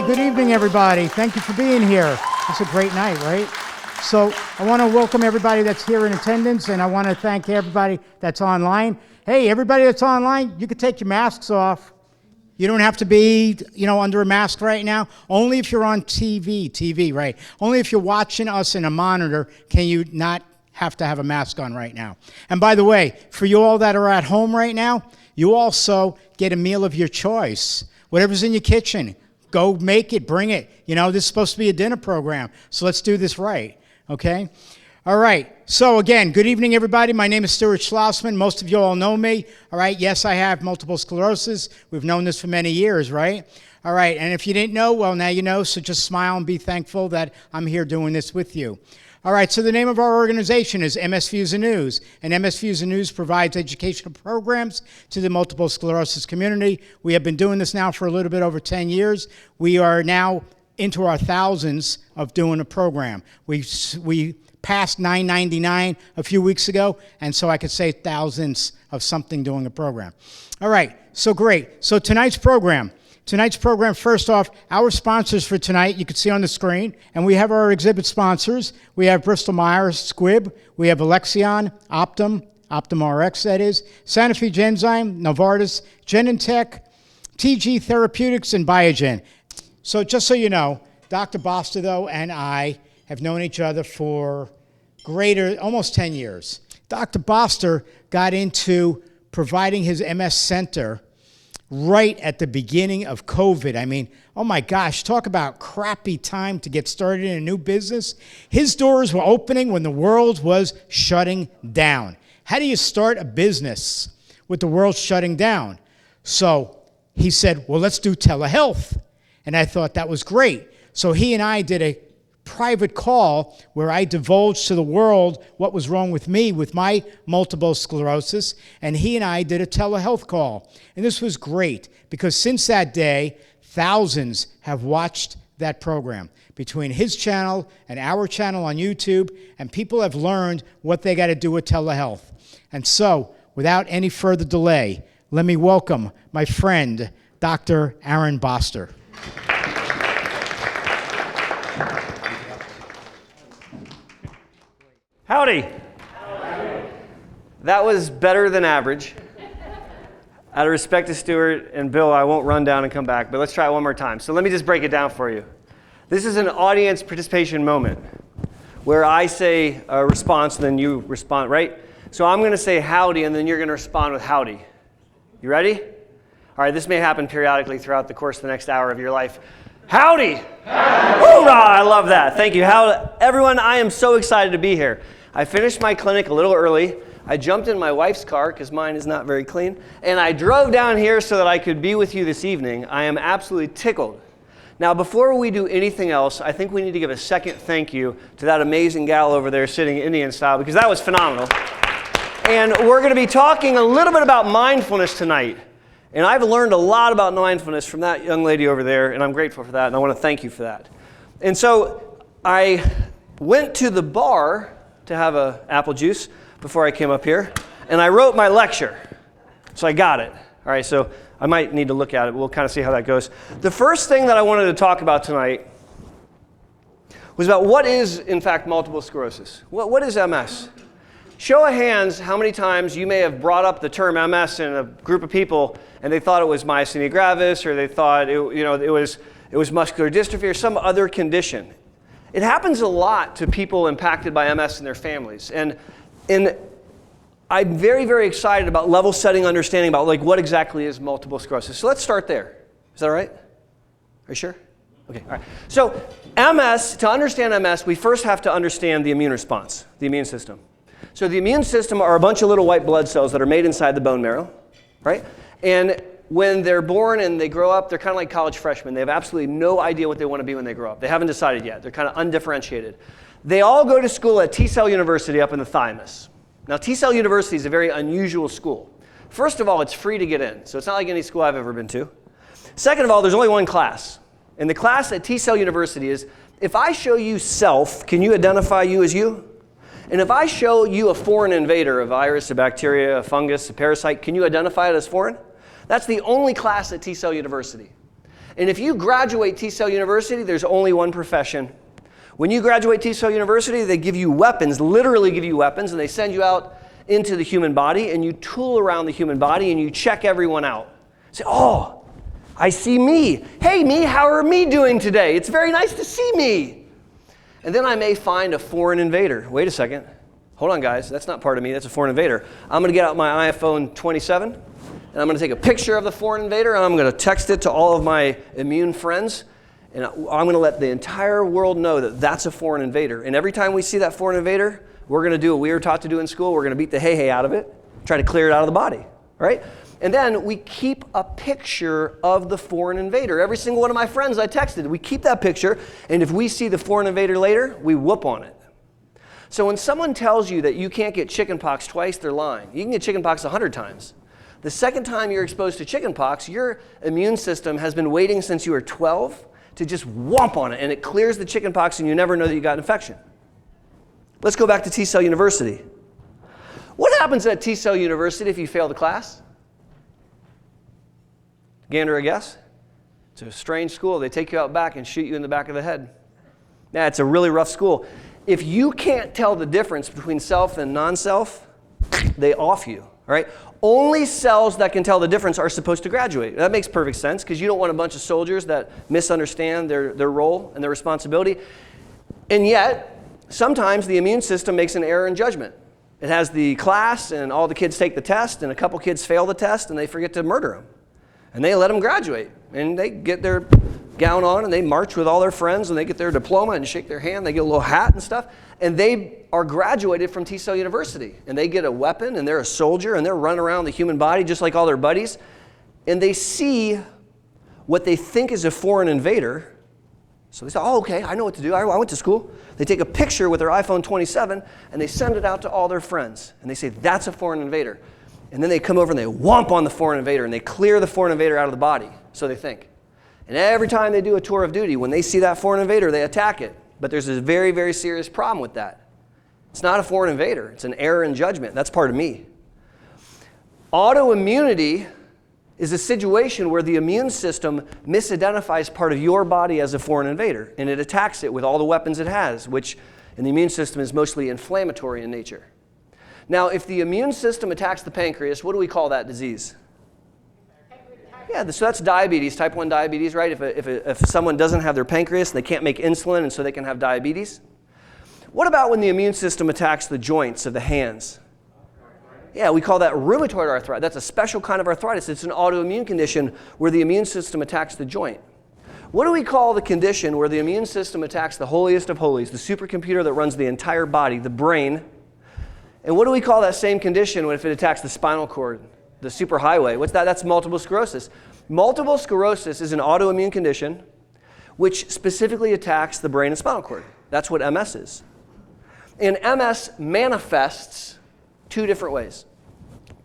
good evening, everybody. Thank you for being here. It's a great night, right? So I want to welcome everybody that's here in attendance, and I want to thank everybody that's online. Hey, everybody that's online, you can take your masks off. You don't have to be, under a mask right now. Only if you're on TV, right? Only if you're watching us in a monitor can you not have to have a mask on right now. And by the way, for you all that are at home right now, you also get a meal of your choice. Whatever's in your kitchen, go make it, bring it. This is supposed to be a dinner program, so let's do this right, okay? All right, so again, good evening, everybody. My name is Stuart Schlossman. Most of you all know me, all right? Yes, I have multiple sclerosis. We've known this for many years, right? All right, and if you didn't know, well, now you know, so just smile and be thankful that I'm here doing this with you. All right, so the name of our organization is MS Fusion News, and MS Fusion News provides educational programs to the multiple sclerosis community. We have been doing this now for a little bit over 10 years. We are now into our thousands of doing a program. We passed 999 a few weeks ago, and so I could say thousands of something doing a program. All right, so great. So tonight's program, first off, our sponsors for tonight, you can see on the screen, and we have our exhibit sponsors. We have Bristol Myers Squibb, we have Alexion, Optum RX that is, Sanofi Genzyme, Novartis, Genentech, TG Therapeutics, and Biogen. So just so you know, Dr. Boster, though, and I have known each other for almost 10 years. Dr. Boster got into providing his MS center right at the beginning of COVID. I mean, oh my gosh, talk about crappy time to get started in a new business. His doors were opening when the world was shutting down. How do you start a business with the world shutting down? So he said, well, let's do telehealth. And I thought that was great. So he and I did a private call where I divulged to the world what was wrong with me with my multiple sclerosis, and he and I did a telehealth call. And this was great because since that day, thousands have watched that program between his channel and our channel on YouTube, and people have learned what they got to do with telehealth. And so, without any further delay, let me welcome my friend, Dr. Aaron Boster. Howdy. Howdy. That was better than average. Out of respect to Stuart and Bill, I won't run down and come back, but let's try it one more time. So let me just break it down for you. This is an audience participation moment where I say a response and then you respond, right? So I'm going to say howdy and then you're going to respond with howdy. You ready? All right, this may happen periodically throughout the course of the next hour of your life. Howdy! Howdy. Hoorah! I love that. Thank you. Everyone, I am so excited to be here. I finished my clinic a little early. I jumped in my wife's car because mine is not very clean, and I drove down here so that I could be with you this evening. I am absolutely tickled. Now, before we do anything else, I think we need to give a second thank you to that amazing gal over there sitting Indian style because that was phenomenal. And we're going to be talking a little bit about mindfulness tonight. And I've learned a lot about mindfulness from that young lady over there, and I'm grateful for that, and I want to thank you for that. And so I went to the bar to have an apple juice before I came up here, and I wrote my lecture. So I got it. All right, so I might need to look at it. We'll kind of see how that goes. The first thing that I wanted to talk about tonight was about what is, in fact, multiple sclerosis. What is MS? Show of hands how many times you may have brought up the term MS in a group of people and they thought it was myasthenia gravis or they thought it was muscular dystrophy or some other condition. It happens a lot to people impacted by MS and their families. And I'm very, very excited about level setting understanding about what exactly is multiple sclerosis. So let's start there. Is that all right? Are you sure? Okay, all right. So MS, to understand MS, we first have to understand the immune response, the immune system. So the immune system are a bunch of little white blood cells that are made inside the bone marrow, right? And when they're born and they grow up, they're kind of like college freshmen. They have absolutely no idea what they want to be when they grow up. They haven't decided yet. They're kind of undifferentiated. They all go to school at T-Cell University up in the thymus. Now, T-Cell University is a very unusual school. First of all, it's free to get in, so it's not like any school I've ever been to. Second of all, there's only one class. And the class at T-Cell University is, if I show you self, can you identify you as you? And if I show you a foreign invader, a virus, a bacteria, a fungus, a parasite, can you identify it as foreign? That's the only class at T-Cell University. And if you graduate T-Cell University, there's only one profession. When you graduate T-Cell University, they give you weapons, literally give you weapons, and they send you out into the human body, and you tool around the human body, and you check everyone out. Say, oh, I see me. Hey, me, how are me doing today? It's very nice to see me. And then I may find a foreign invader. Wait a second. Hold on, guys. That's not part of me. That's a foreign invader. I'm going to get out my iPhone 27, and I'm going to take a picture of the foreign invader, and I'm going to text it to all of my immune friends, and I'm going to let the entire world know that that's a foreign invader. And every time we see that foreign invader, we're going to do what we were taught to do in school. We're going to beat the hey out of it, try to clear it out of the body, right? And then we keep a picture of the foreign invader. Every single one of my friends I texted, we keep that picture, and if we see the foreign invader later, we whoop on it. So when someone tells you that you can't get chickenpox twice, they're lying. You can get chickenpox 100 times. The second time you're exposed to chickenpox, your immune system has been waiting since you were 12 to just whomp on it, and it clears the chickenpox, and you never know that you got an infection. Let's go back to T-Cell University. What happens at T-Cell University if you fail the class? Gander a guess? It's a strange school. They take you out back and shoot you in the back of the head. Yeah, it's a really rough school. If you can't tell the difference between self and non-self, they off you, all right? Only cells that can tell the difference are supposed to graduate. That makes perfect sense because you don't want a bunch of soldiers that misunderstand their role and their responsibility. And yet, sometimes the immune system makes an error in judgment. It has the class and all the kids take the test and a couple kids fail the test and they forget to murder them. And they let them graduate. And they get their gown on and they march with all their friends and they get their diploma and shake their hand. They get a little hat and stuff. And they are graduated from T-Cell University. And they get a weapon and they're a soldier and they're running around the human body just like all their buddies. And they see what they think is a foreign invader. So they say, oh, okay, I know what to do. I went to school. They take a picture with their iPhone 27 and they send it out to all their friends. And they say, that's a foreign invader. And then they come over and they whomp on the foreign invader and they clear the foreign invader out of the body, so they think. And every time they do a tour of duty, when they see that foreign invader, they attack it. But there's a very, very serious problem with that. It's not a foreign invader. It's an error in judgment. That's part of me. Autoimmunity is a situation where the immune system misidentifies part of your body as a foreign invader, and it attacks it with all the weapons it has, which in the immune system is mostly inflammatory in nature. Now, if the immune system attacks the pancreas, what do we call that disease? Yeah, so that's diabetes, type 1 diabetes, right? If someone doesn't have their pancreas, they can't make insulin, and so they can have diabetes. What about when the immune system attacks the joints of the hands? Yeah, we call that rheumatoid arthritis. That's a special kind of arthritis. It's an autoimmune condition where the immune system attacks the joint. What do we call the condition where the immune system attacks the holiest of holies, the supercomputer that runs the entire body, the brain? And what do we call that same condition if it attacks the spinal cord, the superhighway? What's that? That's multiple sclerosis. Multiple sclerosis is an autoimmune condition which specifically attacks the brain and spinal cord. That's what MS is. And MS manifests two different ways.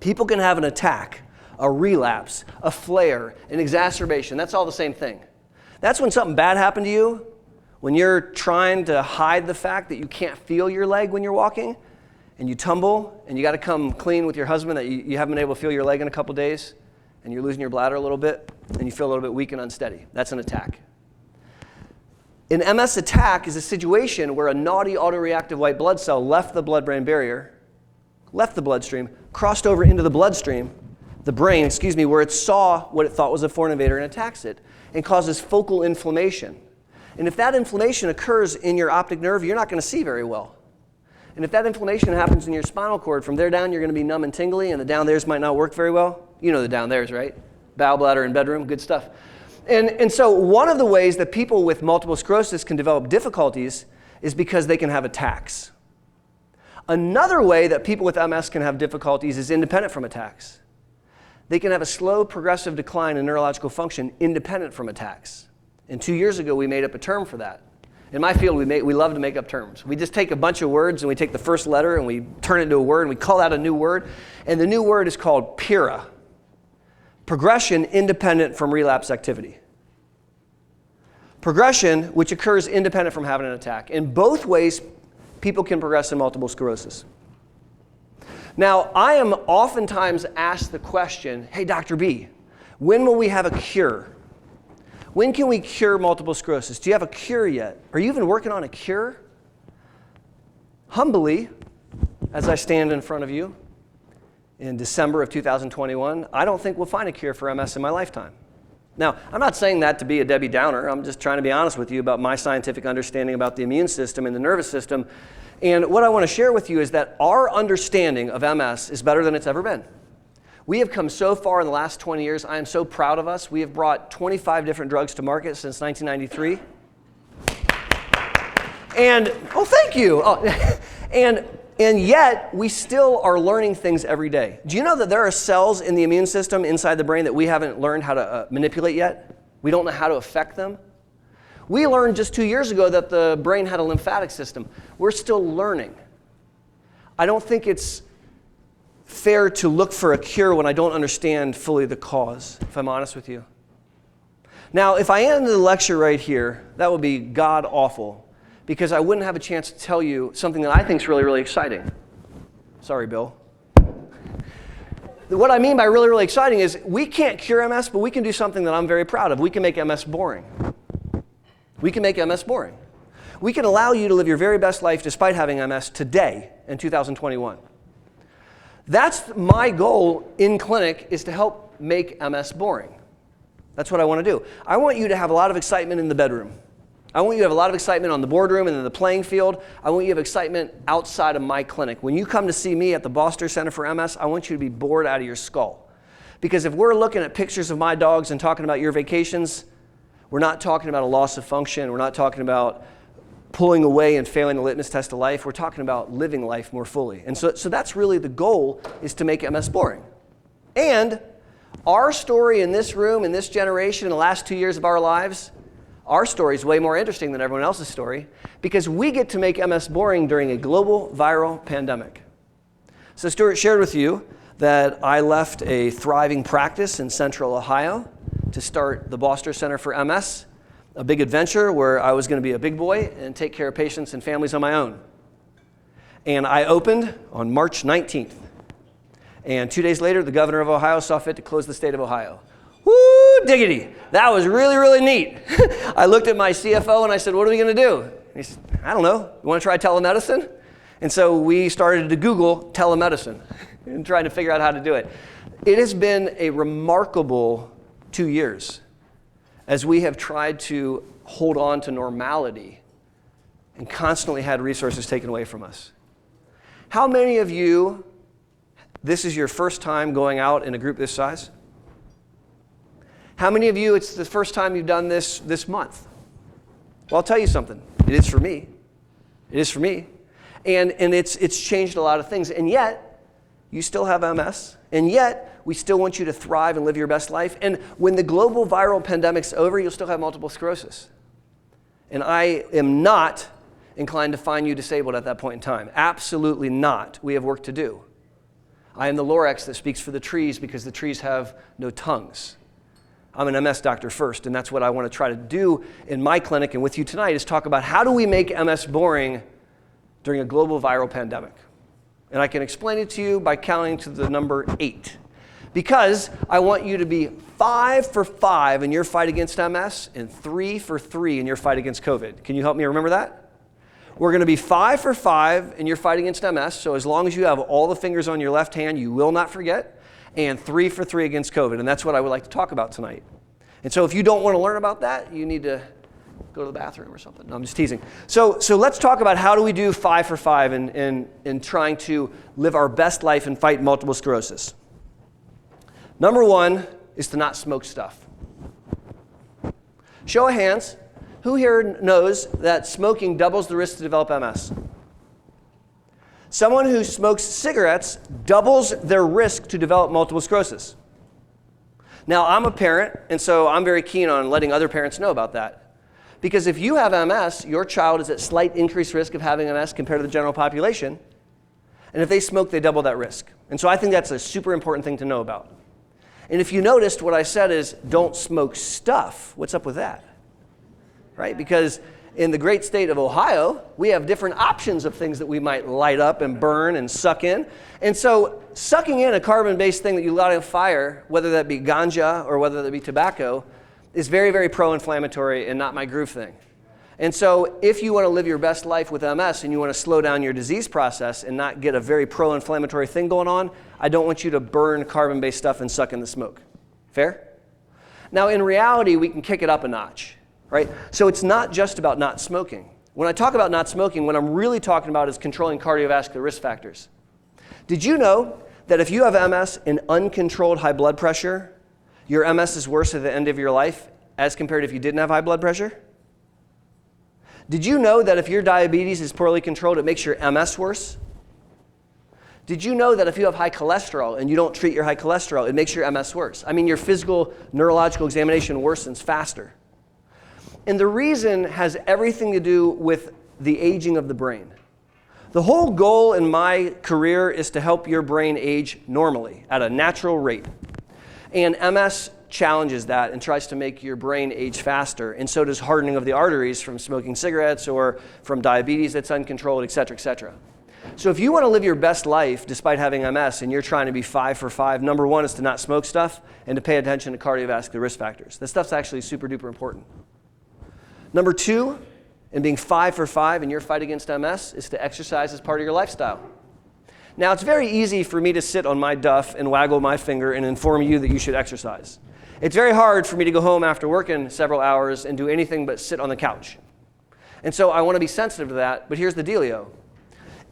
People can have an attack, a relapse, a flare, an exacerbation. That's all the same thing. That's when something bad happened to you, when you're trying to hide the fact that you can't feel your leg when you're walking, and you tumble, and you got to come clean with your husband that you haven't been able to feel your leg in a couple days, and you're losing your bladder a little bit, and you feel a little bit weak and unsteady. That's an attack. An MS attack is a situation where a naughty autoreactive white blood cell left the blood-brain barrier, left the bloodstream, crossed over into the bloodstream, the brain, where it saw what it thought was a foreign invader and attacks it, and causes focal inflammation. And if that inflammation occurs in your optic nerve, you're not going to see very well. And if that inflammation happens in your spinal cord, from there down you're going to be numb and tingly, and the down there's might not work very well. You know the down there's, right? Bowel, bladder, and bedroom, good stuff. And so one of the ways that people with multiple sclerosis can develop difficulties is because they can have attacks. Another way that people with MS can have difficulties is independent from attacks. They can have a slow progressive decline in neurological function independent from attacks. And 2 years ago we made up a term for that. In my field, we love to make up terms. We just take a bunch of words and we take the first letter and we turn it into a word and we call out a new word. And the new word is called PIRA, progression independent from relapse activity. Progression, which occurs independent from having an attack. In both ways, people can progress in multiple sclerosis. Now, I am oftentimes asked the question, hey, Dr. B, when will we have a cure? When can we cure multiple sclerosis? Do you have a cure yet? Are you even working on a cure? Humbly, as I stand in front of you in December of 2021, I don't think we'll find a cure for MS in my lifetime. Now, I'm not saying that to be a Debbie Downer. I'm just trying to be honest with you about my scientific understanding about the immune system and the nervous system. And what I want to share with you is that our understanding of MS is better than it's ever been. We have come so far in the last 20 years. I am so proud of us. We have brought 25 different drugs to market since 1993. And, oh, thank you. Oh, and yet, we still are learning things every day. Do you know that there are cells in the immune system inside the brain that we haven't learned how to manipulate yet? We don't know how to affect them. We learned just 2 years ago that the brain had a lymphatic system. We're still learning. I don't think it's fair to look for a cure when I don't understand fully the cause, if I'm honest with you. Now, if I ended the lecture right here, that would be god-awful, because I wouldn't have a chance to tell you something that I think is really, really exciting. Sorry, Bill. What I mean by really, really exciting is we can't cure MS, but we can do something that I'm very proud of. We can make MS boring. We can make MS boring. We can allow you to live your very best life despite having MS today in 2021. That's my goal in clinic, is to help make MS boring. That's what I want to do. I want you to have a lot of excitement in the bedroom. I want you to have a lot of excitement on the boardroom and in the playing field. I want you to have excitement outside of my clinic. When you come to see me at the Boster Center for MS, I want you to be bored out of your skull. Because if we're looking at pictures of my dogs and talking about your vacations, we're not talking about a loss of function. We're not talking about pulling away and failing the litmus test of life. We're talking about living life more fully. And so that's really the goal, is to make MS boring. And our story in this room, in this generation, in the last 2 years of our lives, our story is way more interesting than everyone else's story, because we get to make MS boring during a global viral pandemic. So Stuart shared with you that I left a thriving practice in Central Ohio to start the Boster Center for MS, a big adventure where I was going to be a big boy and take care of patients and families on my own. And I opened on March 19th. And 2 days later, the governor of Ohio saw fit to close the state of Ohio. Woo, diggity. That was really, really neat. I looked at my CFO and I said, what are we going to do? And he said, I don't know. You want to try telemedicine? And so we started to Google telemedicine and trying to figure out how to do it. It has been a remarkable 2 years as we have tried to hold on to normality and constantly had resources taken away from us. How many of you, this is your first time going out in a group this size? How many of you, it's the first time you've done this month? Well, I'll tell you something. It is for me. It is for me. And it's changed a lot of things. And yet, you still have MS. And yet, we still want you to thrive and live your best life. And when the global viral pandemic's over, you'll still have multiple sclerosis. And I am not inclined to find you disabled at that point in time. Absolutely not. We have work to do. I am the Lorax that speaks for the trees because the trees have no tongues. I'm an MS doctor first, and that's what I want to try to do in my clinic and with you tonight, is talk about how do we make MS boring during a global viral pandemic. And I can explain it to you by counting to the number 8. Because I want you to be 5 for 5 in your fight against MS and 3 for 3 in your fight against COVID. Can you help me remember that? We're going to be 5 for 5 in your fight against MS, so as long as you have all the fingers on your left hand, you will not forget, and 3 for 3 against COVID, and that's what I would like to talk about tonight. And so if you don't want to learn about that, you need to go to the bathroom or something. No, I'm just teasing. So let's talk about how do we do 5 for 5 in trying to live our best life and fight multiple sclerosis. Number 1 is to not smoke stuff. Show of hands, who here knows that smoking doubles the risk to develop MS? Someone who smokes cigarettes doubles their risk to develop multiple sclerosis. Now, I'm a parent, and so I'm very keen on letting other parents know about that. Because if you have MS, your child is at slight increased risk of having MS compared to the general population. And if they smoke, they double that risk. And so I think that's a super important thing to know about. And if you noticed, what I said is don't smoke stuff. What's up with that? Right? Because in the great state of Ohio, we have different options of things that we might light up and burn and suck in. And so sucking in a carbon-based thing that you light on fire, whether that be ganja or whether that be tobacco, is very, very pro-inflammatory and not my groove thing. And so if you want to live your best life with MS and you want to slow down your disease process and not get a very pro-inflammatory thing going on, I don't want you to burn carbon-based stuff and suck in the smoke. Fair? Now, in reality, we can kick it up a notch, right? So it's not just about not smoking. When I talk about not smoking, what I'm really talking about is controlling cardiovascular risk factors. Did you know that if you have MS and uncontrolled high blood pressure, your MS is worse at the end of your life as compared to if you didn't have high blood pressure? Did you know that if your diabetes is poorly controlled, it makes your MS worse? Did you know that if you have high cholesterol and you don't treat your high cholesterol, it makes your MS worse? I mean, your physical neurological examination worsens faster. And the reason has everything to do with the aging of the brain. The whole goal in my career is to help your brain age normally at a natural rate. And MS challenges that and tries to make your brain age faster, and so does hardening of the arteries from smoking cigarettes or from diabetes that's uncontrolled, et cetera, et cetera. So if you want to live your best life despite having MS and you're trying to be 5 for 5, number one is to not smoke stuff and to pay attention to cardiovascular risk factors. This stuff's actually super duper important. Number two, in being 5 for 5 in your fight against MS, is to exercise as part of your lifestyle. Now, it's very easy for me to sit on my duff and waggle my finger and inform you that you should exercise. It's very hard for me to go home after working several hours and do anything but sit on the couch. And so I want to be sensitive to that, but here's the dealio.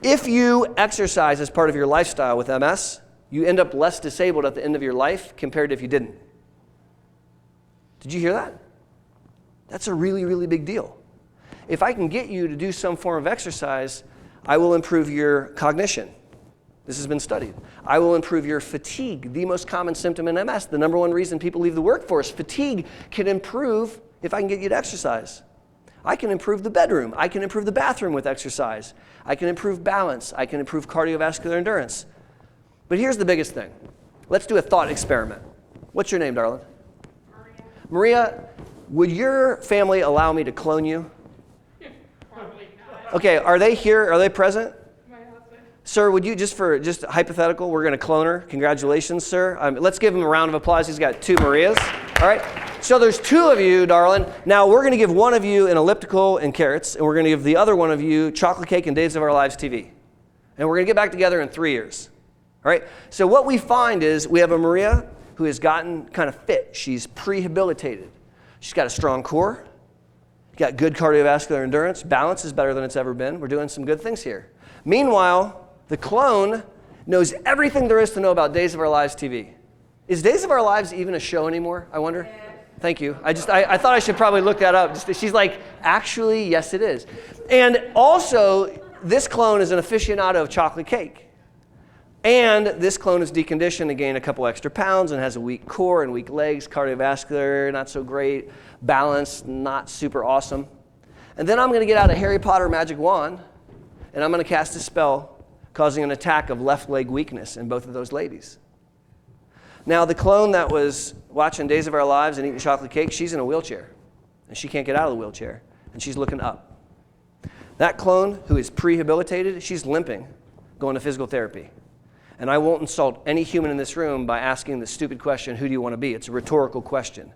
If you exercise as part of your lifestyle with MS, you end up less disabled at the end of your life compared to if you didn't. Did you hear that? That's a really, really big deal. If I can get you to do some form of exercise, I will improve your cognition. This has been studied. I will improve your fatigue, the most common symptom in MS. The number one reason people leave the workforce. Fatigue can improve if I can get you to exercise. I can improve the bedroom. I can improve the bathroom with exercise. I can improve balance. I can improve cardiovascular endurance. But here's the biggest thing. Let's do a thought experiment. What's your name, darling? Maria, would your family allow me to clone you? Okay, are they here? Are they present? Sir, would you, just hypothetical, we're going to clone her. Congratulations, sir. Let's give him a round of applause. He's got 2 Marias. All right. So there's 2 of you, darling. Now we're going to give one of you an elliptical and carrots, and we're going to give the other one of you chocolate cake and Days of Our Lives TV. And we're going to get back together in 3 years. All right. So what we find is we have a Maria who has gotten kind of fit. She's prehabilitated. She's got a strong core. Got good cardiovascular endurance. Balance is better than it's ever been. We're doing some good things here. Meanwhile, the clone knows everything there is to know about Days of Our Lives TV. Is Days of Our Lives even a show anymore, I wonder? Yeah. Thank you. I thought I should probably look that up. She's like, actually, yes, it is. And also, this clone is an aficionado of chocolate cake. And this clone is deconditioned to gain a couple extra pounds and has a weak core and weak legs, cardiovascular, not so great, balance, not super awesome. And then I'm going to get out a Harry Potter magic wand, and I'm going to cast a spell causing an attack of left leg weakness in both of those ladies. Now, the clone that was watching Days of Our Lives and eating chocolate cake, she's in a wheelchair, and she can't get out of the wheelchair, and she's looking up. That clone, who is prehabilitated, she's limping, going to physical therapy. And I won't insult any human in this room by asking the stupid question, who do you want to be? It's a rhetorical question.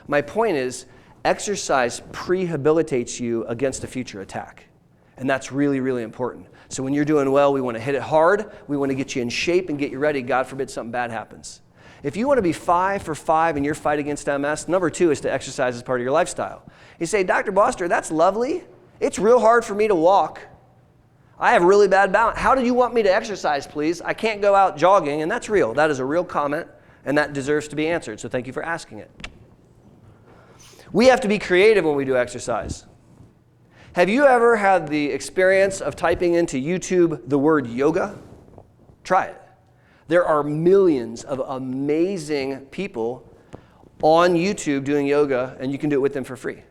My point is, exercise prehabilitates you against a future attack. And that's really, really important. So when you're doing well, we want to hit it hard. We want to get you in shape and get you ready. God forbid something bad happens. If you want to be 5 for 5 in your fight against MS, number 2 is to exercise as part of your lifestyle. You say, Dr. Boster, that's lovely. It's real hard for me to walk. I have really bad balance. How do you want me to exercise, please? I can't go out jogging, and that's real. That is a real comment, and that deserves to be answered. So thank you for asking it. We have to be creative when we do exercise. Have you ever had the experience of typing into YouTube the word yoga? Try it. There are millions of amazing people on YouTube doing yoga, and you can do it with them for free.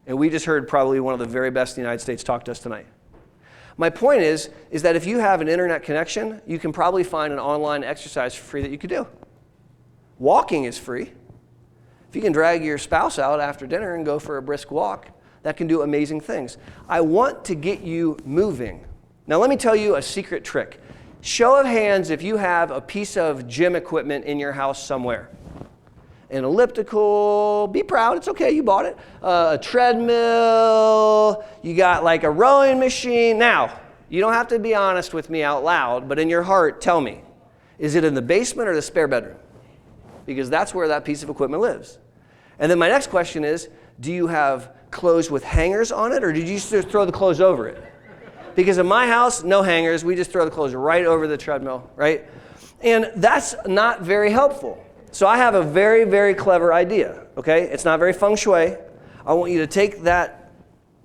And we just heard probably one of the very best in the United States talk to us tonight. My point is that if you have an internet connection, you can probably find an online exercise for free that you could do. Walking is free. If you can drag your spouse out after dinner and go for a brisk walk, that can do amazing things. I want to get you moving. Now let me tell you a secret trick. Show of hands if you have a piece of gym equipment in your house somewhere. an elliptical, be proud, it's okay, you bought it, a treadmill, you got like a rowing machine. Now, you don't have to be honest with me out loud, but in your heart, tell me, is it in the basement or the spare bedroom? Because that's where that piece of equipment lives. And then my next question is, do you have clothes with hangers on it, or did you just throw the clothes over it? Because in my house, no hangers, we just throw the clothes right over the treadmill, right? And that's not very helpful. So I have a very, very clever idea, okay? It's not very feng shui. I want you to take that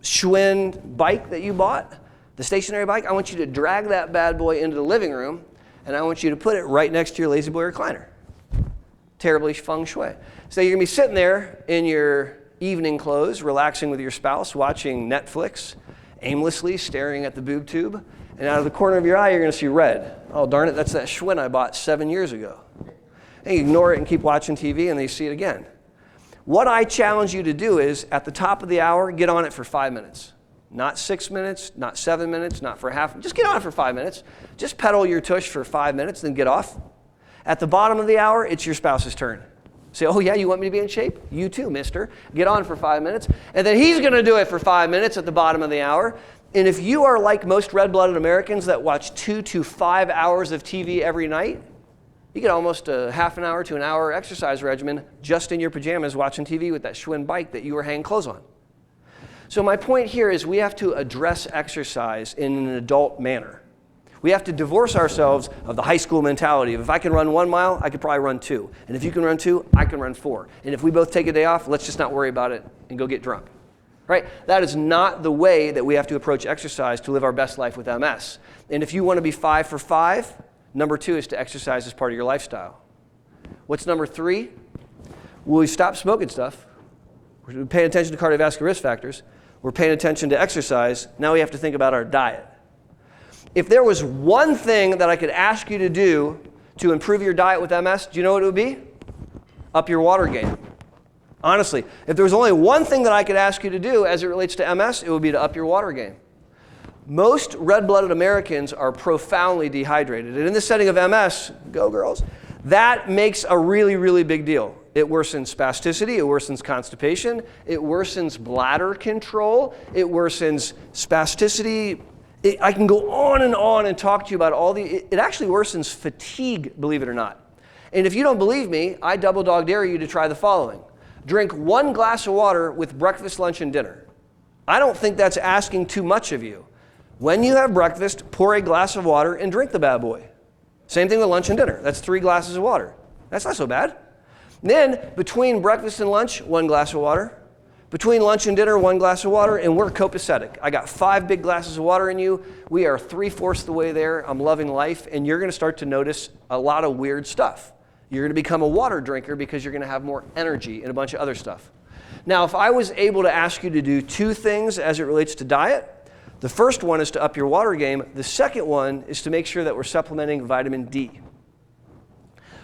Schwinn bike that you bought, the stationary bike, I want you to drag that bad boy into the living room, and I want you to put it right next to your lazy boy recliner. Terribly feng shui. So you're gonna be sitting there in your evening clothes, relaxing with your spouse, watching Netflix, aimlessly staring at the boob tube, and out of the corner of your eye, you're gonna see red. Oh, darn it, that's that Schwinn I bought 7 years ago. And you ignore it and keep watching TV, and then you see it again. What I challenge you to do is, at the top of the hour, get on it for 5 minutes. Not 6 minutes, not 7 minutes, not for half. Just get on it for 5 minutes. Just pedal your tush for 5 minutes, then get off. At the bottom of the hour, it's your spouse's turn. Say, oh yeah, you want me to be in shape? You too, mister. Get on for 5 minutes. And then he's gonna do it for 5 minutes at the bottom of the hour. And if you are like most red-blooded Americans that watch 2 to 5 hours of TV every night, you get almost a half an hour to an hour exercise regimen just in your pajamas watching TV with that Schwinn bike that you were hanging clothes on. So my point here is we have to address exercise in an adult manner. We have to divorce ourselves of the high school mentality of if I can run 1 mile, I could probably run 2. And if you can run 2, I can run 4. And if we both take a day off, let's just not worry about it and go get drunk. Right? That is not the way that we have to approach exercise to live our best life with MS. And if you want to be 5 for 5, number 2 is to exercise as part of your lifestyle. What's number 3? Well, we stop smoking stuff. We're paying attention to cardiovascular risk factors. We're paying attention to exercise. Now we have to think about our diet. If there was one thing that I could ask you to do to improve your diet with MS, do you know what it would be? Up your water game. Honestly, if there was only one thing that I could ask you to do as it relates to MS, it would be to up your water game. Most red-blooded Americans are profoundly dehydrated. And in the setting of MS, go girls, that makes a really, really big deal. It worsens spasticity, it worsens constipation, it worsens bladder control, it worsens spasticity. I can go on and talk to you about all the, it actually worsens fatigue, believe it or not. And if you don't believe me, I double dog dare you to try the following. Drink 1 glass of water with breakfast, lunch, and dinner. I don't think that's asking too much of you. When you have breakfast, pour a glass of water and drink the bad boy. Same thing with lunch and dinner. That's 3 glasses of water. That's not so bad. Then, between breakfast and lunch, 1 glass of water. Between lunch and dinner, 1 glass of water, and we're copacetic. I got 5 big glasses of water in you. We are 3/4 the way there. I'm loving life, and you're gonna start to notice a lot of weird stuff. You're gonna become a water drinker because you're gonna have more energy and a bunch of other stuff. Now, if I was able to ask you to do 2 things as it relates to diet, the first one is to up your water game. The second one is to make sure that we're supplementing vitamin D.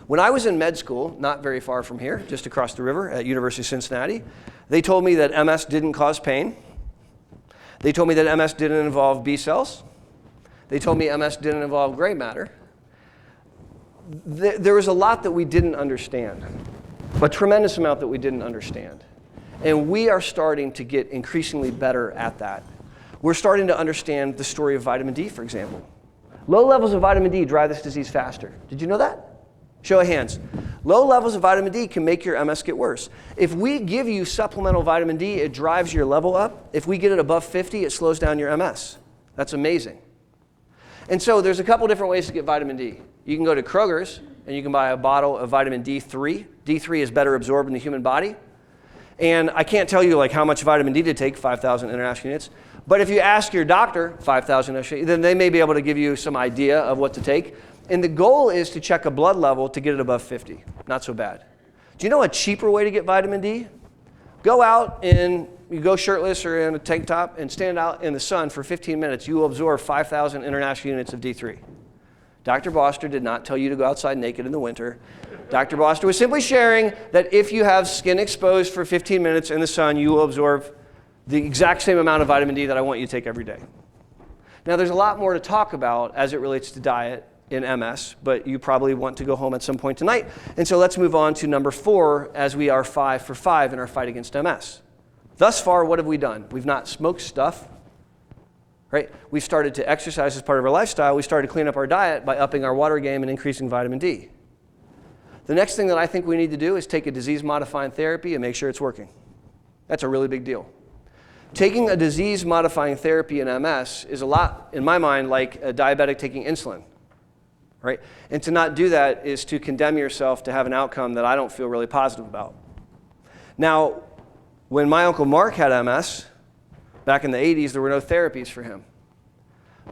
When I was in med school, not very far from here, just across the river at University of Cincinnati, they told me that MS didn't cause pain. They told me that MS didn't involve B cells. They told me MS didn't involve gray matter. There was a lot that we didn't understand, a tremendous amount that we didn't understand. And we are starting to get increasingly better at that. We're starting to understand the story of vitamin D, for example. Low levels of vitamin D drive this disease faster. Did you know that? Show of hands. Low levels of vitamin D can make your MS get worse. If we give you supplemental vitamin D, it drives your level up. If we get it above 50, it slows down your MS. That's amazing. And so there's a couple different ways to get vitamin D. You can go to Kroger's and you can buy a bottle of vitamin D3. D3 is better absorbed in the human body. And I can't tell you like how much vitamin D to take, 5,000 international units. But if you ask your doctor, 5,000, then they may be able to give you some idea of what to take. And the goal is to check a blood level to get it above 50. Not so bad. Do you know a cheaper way to get vitamin D? Go out and you go shirtless or in a tank top and stand out in the sun for 15 minutes. You will absorb 5,000 international units of D3. Dr. Boster did not tell you to go outside naked in the winter. Dr. Boster was simply sharing that if you have skin exposed for 15 minutes in the sun, you will absorb the exact same amount of vitamin D that I want you to take every day. Now, there's a lot more to talk about as it relates to diet in MS, but you probably want to go home at some point tonight. And so let's move on to number 4 as we are 5 for 5 in our fight against MS. Thus far, what have we done? We've not smoked stuff, right? We've started to exercise as part of our lifestyle. We started to clean up our diet by upping our water game and increasing vitamin D. The next thing that I think we need to do is take a disease-modifying therapy and make sure it's working. That's a really big deal. Taking a disease-modifying therapy in MS is a lot, in my mind, like a diabetic taking insulin. Right? And to not do that is to condemn yourself to have an outcome that I don't feel really positive about. Now, when my Uncle Mark had MS, back in the 80s, there were no therapies for him.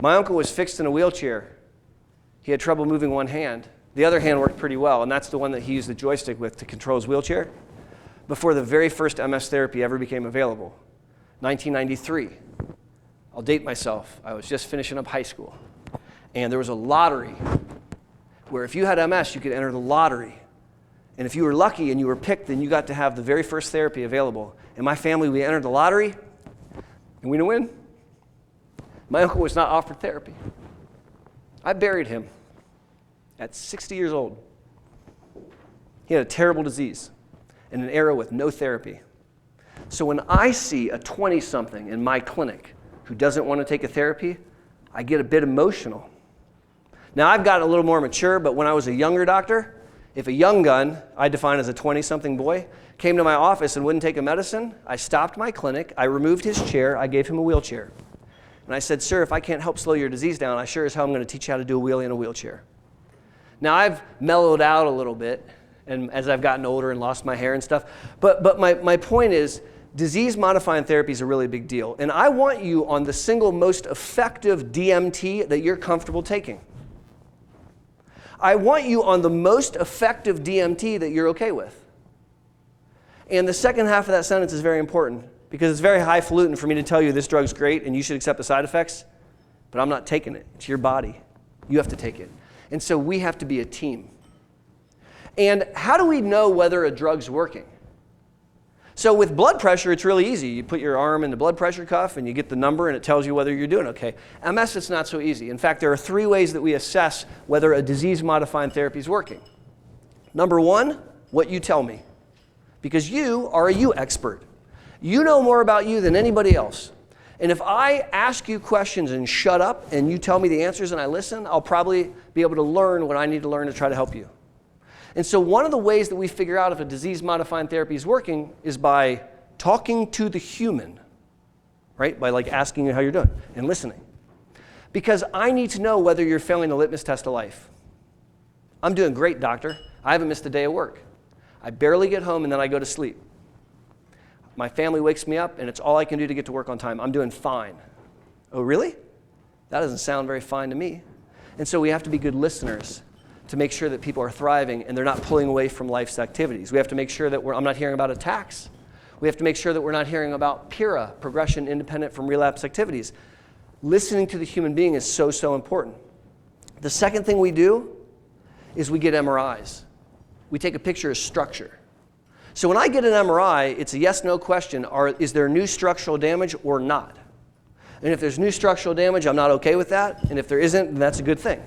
My uncle was fixed in a wheelchair. He had trouble moving one hand. The other hand worked pretty well, and that's the one that he used the joystick with to control his wheelchair, before the very first MS therapy ever became available, 1993. I'll date myself. I was just finishing up high school. And there was a lottery where if you had MS, you could enter the lottery. And if you were lucky and you were picked, then you got to have the very first therapy available. In my family, we entered the lottery, and we didn't win. My uncle was not offered therapy. I buried him at 60 years old. He had a terrible disease in an era with no therapy. So when I see a 20-something in my clinic who doesn't want to take a therapy, I get a bit emotional. Now, I've gotten a little more mature, but when I was a younger doctor, if a young gun, I define as a 20-something boy, came to my office and wouldn't take a medicine, I stopped my clinic, I removed his chair, I gave him a wheelchair. And I said, sir, if I can't help slow your disease down, I sure as hell am going to teach you how to do a wheelie in a wheelchair. Now, I've mellowed out a little bit, and as I've gotten older and lost my hair and stuff, but my point is, disease-modifying therapy is a really big deal. And I want you on the single most effective DMT that you're comfortable taking. I want you on the most effective DMT that you're okay with. And the second half of that sentence is very important because it's very highfalutin for me to tell you this drug's great and you should accept the side effects, but I'm not taking it. It's your body. You have to take it. And so we have to be a team. And how do we know whether a drug's working? So with blood pressure, it's really easy. You put your arm in the blood pressure cuff and you get the number and it tells you whether you're doing okay. MS, it's not so easy. In fact, there are 3 ways that we assess whether a disease-modifying therapy is working. Number 1, what you tell me. Because you are a you expert. You know more about you than anybody else. And if I ask you questions and shut up and you tell me the answers and I listen, I'll probably be able to learn what I need to learn to try to help you. And so one of the ways that we figure out if a disease-modifying therapy is working is by talking to the human, right? By like asking you how you're doing and listening. Because I need to know whether you're failing the litmus test of life. I'm doing great, doctor. I haven't missed a day of work. I barely get home and then I go to sleep. My family wakes me up and it's all I can do to get to work on time. I'm doing fine. Oh, really? That doesn't sound very fine to me. And so we have to be good listeners to make sure that people are thriving and they're not pulling away from life's activities. We have to make sure that I'm not hearing about attacks. We have to make sure that we're not hearing about PIRA, progression independent from relapse activities. Listening to the human being is so, so important. The second thing we do is we get MRIs. We take a picture of structure. So when I get an MRI, it's a yes-no question. Is there new structural damage or not? And if there's new structural damage, I'm not okay with that. And if there isn't, then that's a good thing.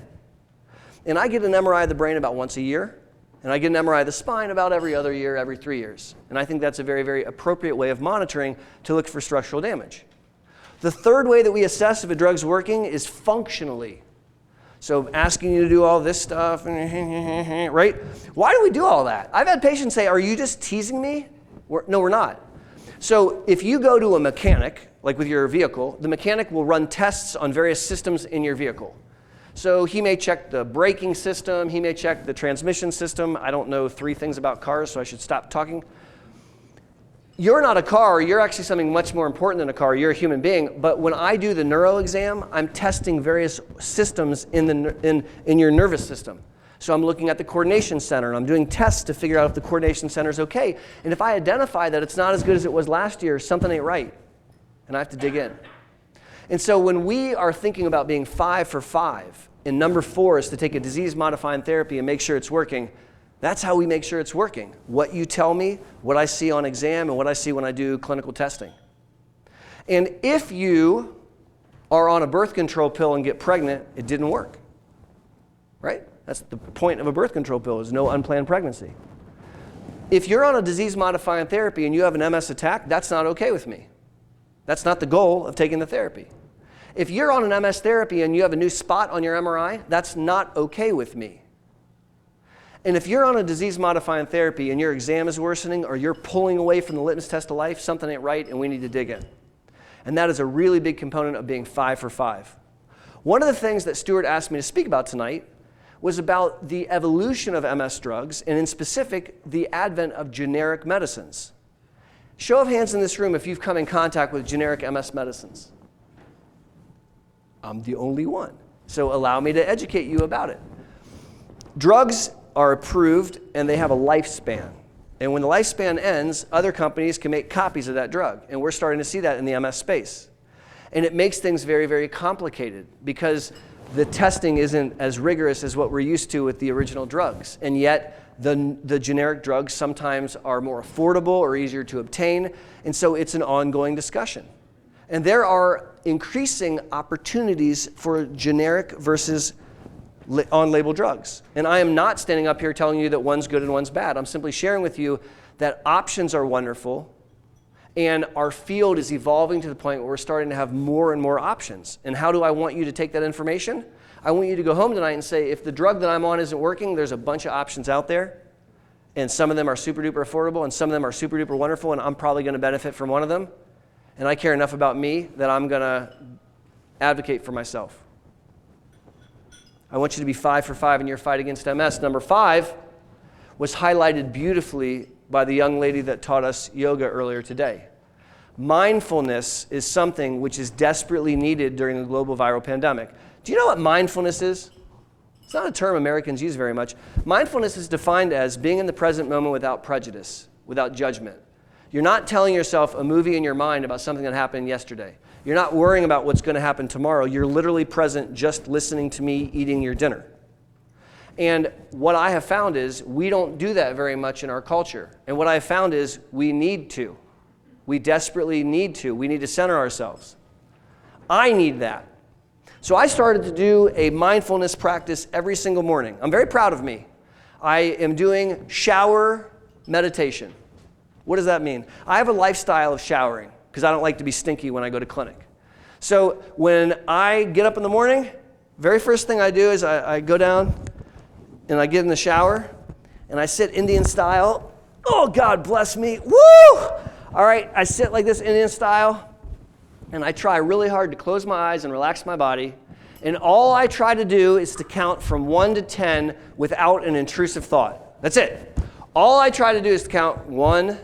And I get an MRI of the brain about once a year, and I get an MRI of the spine about every other year, every 3 years. And I think that's a very, very appropriate way of monitoring to look for structural damage. The third way that we assess if a drug's working is functionally. So asking you to do all this stuff, right? Why do we do all that? I've had patients say, are you just teasing me? No, we're not. So if you go to a mechanic, like with your vehicle, the mechanic will run tests on various systems in your vehicle. So he may check the braking system, he may check the transmission system. I don't know 3 things about cars, so I should stop talking. You're not a car, you're actually something much more important than a car, you're a human being. But when I do the neuro exam, I'm testing various systems in your nervous system. So I'm looking at the coordination center, and I'm doing tests to figure out if the coordination center is okay. And if I identify that it's not as good as it was last year, something ain't right, and I have to dig in. And so when we are thinking about being 5 for 5, and number 4 is to take a disease-modifying therapy and make sure it's working, that's how we make sure it's working. What you tell me, what I see on exam, and what I see when I do clinical testing. And if you are on a birth control pill and get pregnant, it didn't work. right? That's the point of a birth control pill, is no unplanned pregnancy. If you're on a disease-modifying therapy and you have an MS attack, that's not okay with me. That's not the goal of taking the therapy. If you're on an MS therapy and you have a new spot on your MRI, that's not okay with me. And if you're on a disease-modifying therapy and your exam is worsening or you're pulling away from the litmus test of life, something ain't right and we need to dig in. And that is a really big component of being 5 for 5. One of the things that Stuart asked me to speak about tonight was about the evolution of MS drugs, and in specific, the advent of generic medicines. Show of hands in this room if you've come in contact with generic MS medicines. I'm the only one. So allow me to educate you about it. Drugs are approved and they have a lifespan. And when the lifespan ends, other companies can make copies of that drug. And we're starting to see that in the MS space. And it makes things very, very complicated because the testing isn't as rigorous as what we're used to with the original drugs. And yet, the generic drugs sometimes are more affordable or easier to obtain. And so it's an ongoing discussion. And there are increasing opportunities for generic versus on-label drugs. And I am not standing up here telling you that one's good and one's bad. I'm simply sharing with you that options are wonderful. And our field is evolving to the point where we're starting to have more and more options. And how do I want you to take that information? I want you to go home tonight and say, if the drug that I'm on isn't working, there's a bunch of options out there. And some of them are super duper affordable and some of them are super duper wonderful and I'm probably going to benefit from one of them. And I care enough about me that I'm going to advocate for myself. I want you to be 5 for 5 in your fight against MS. Number 5 was highlighted beautifully by the young lady that taught us yoga earlier today. Mindfulness is something which is desperately needed during the global viral pandemic. Do you know what mindfulness is? It's not a term Americans use very much. Mindfulness is defined as being in the present moment without prejudice, without judgment. You're not telling yourself a movie in your mind about something that happened yesterday. You're not worrying about what's going to happen tomorrow. You're literally present just listening to me eating your dinner. And what I have found is we don't do that very much in our culture. And what I have found is we need to. We desperately need to. We need to center ourselves. I need that. So I started to do a mindfulness practice every single morning. I'm very proud of me. I am doing shower meditation. What does that mean? I have a lifestyle of showering because I don't like to be stinky when I go to clinic. So when I get up in the morning, very first thing I do is I go down and I get in the shower and I sit Indian style. Oh, God bless me. Woo! All right, I sit like this Indian style and I try really hard to close my eyes and relax my body. And all I try to do is to count from 1 to 10 without an intrusive thought. That's it. All I try to do is to count 1,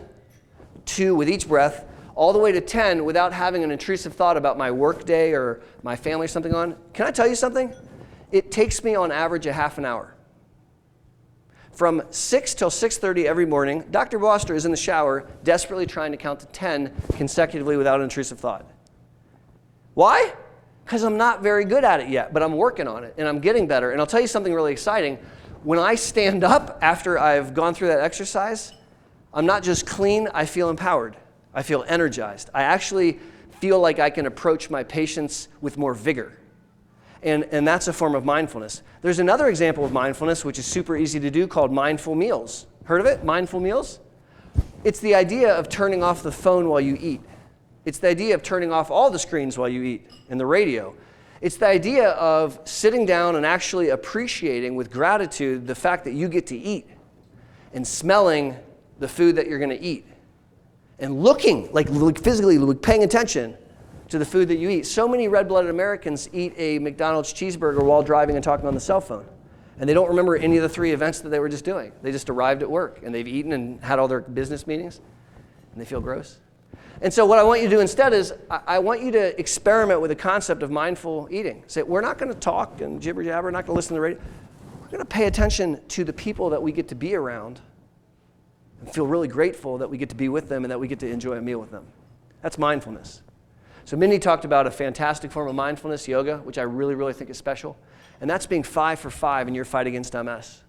2 with each breath, all the way to 10 without having an intrusive thought about my work day or my family or something on. Can I tell you something? It takes me on average a half an hour. From 6 till 6:30 every morning, Dr. Boster is in the shower desperately trying to count to 10 consecutively without an intrusive thought. Why? Because I'm not very good at it yet, but I'm working on it and I'm getting better. And I'll tell you something really exciting. When I stand up after I've gone through that exercise, I'm not just clean, I feel empowered. I feel energized. I actually feel like I can approach my patients with more vigor. And that's a form of mindfulness. There's another example of mindfulness, which is super easy to do, called mindful meals. Heard of it? Mindful meals? It's the idea of turning off the phone while you eat. It's the idea of turning off all the screens while you eat and the radio. It's the idea of sitting down and actually appreciating with gratitude the fact that you get to eat and smelling the food that you're going to eat and looking, like physically paying attention to the food that you eat. So many red-blooded Americans eat a McDonald's cheeseburger while driving and talking on the cell phone. And they don't remember any of the 3 events that they were just doing. They just arrived at work and they've eaten and had all their business meetings and they feel gross. And so what I want you to do instead is I want you to experiment with the concept of mindful eating. Say, we're not going to talk and jibber jabber, we're not going to listen to the radio. We're going to pay attention to the people that we get to be around and feel really grateful that we get to be with them and that we get to enjoy a meal with them. That's mindfulness. So Mindy talked about a fantastic form of mindfulness, yoga, which I really, really think is special. And that's being 5 for 5 in your fight against MS.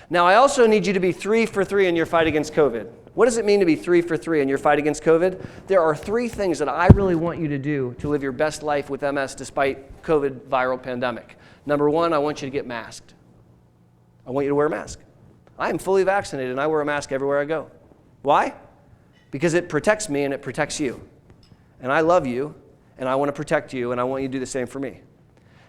Now, I also need you to be 3 for 3 in your fight against COVID. What does it mean to be 3 for 3 in your fight against COVID? There are 3 things that I really want you to do to live your best life with MS despite COVID viral pandemic. Number 1, I want you to get masked. I want you to wear a mask. I am fully vaccinated and I wear a mask everywhere I go. Why? Because it protects me and it protects you. And I love you and I want to protect you and I want you to do the same for me.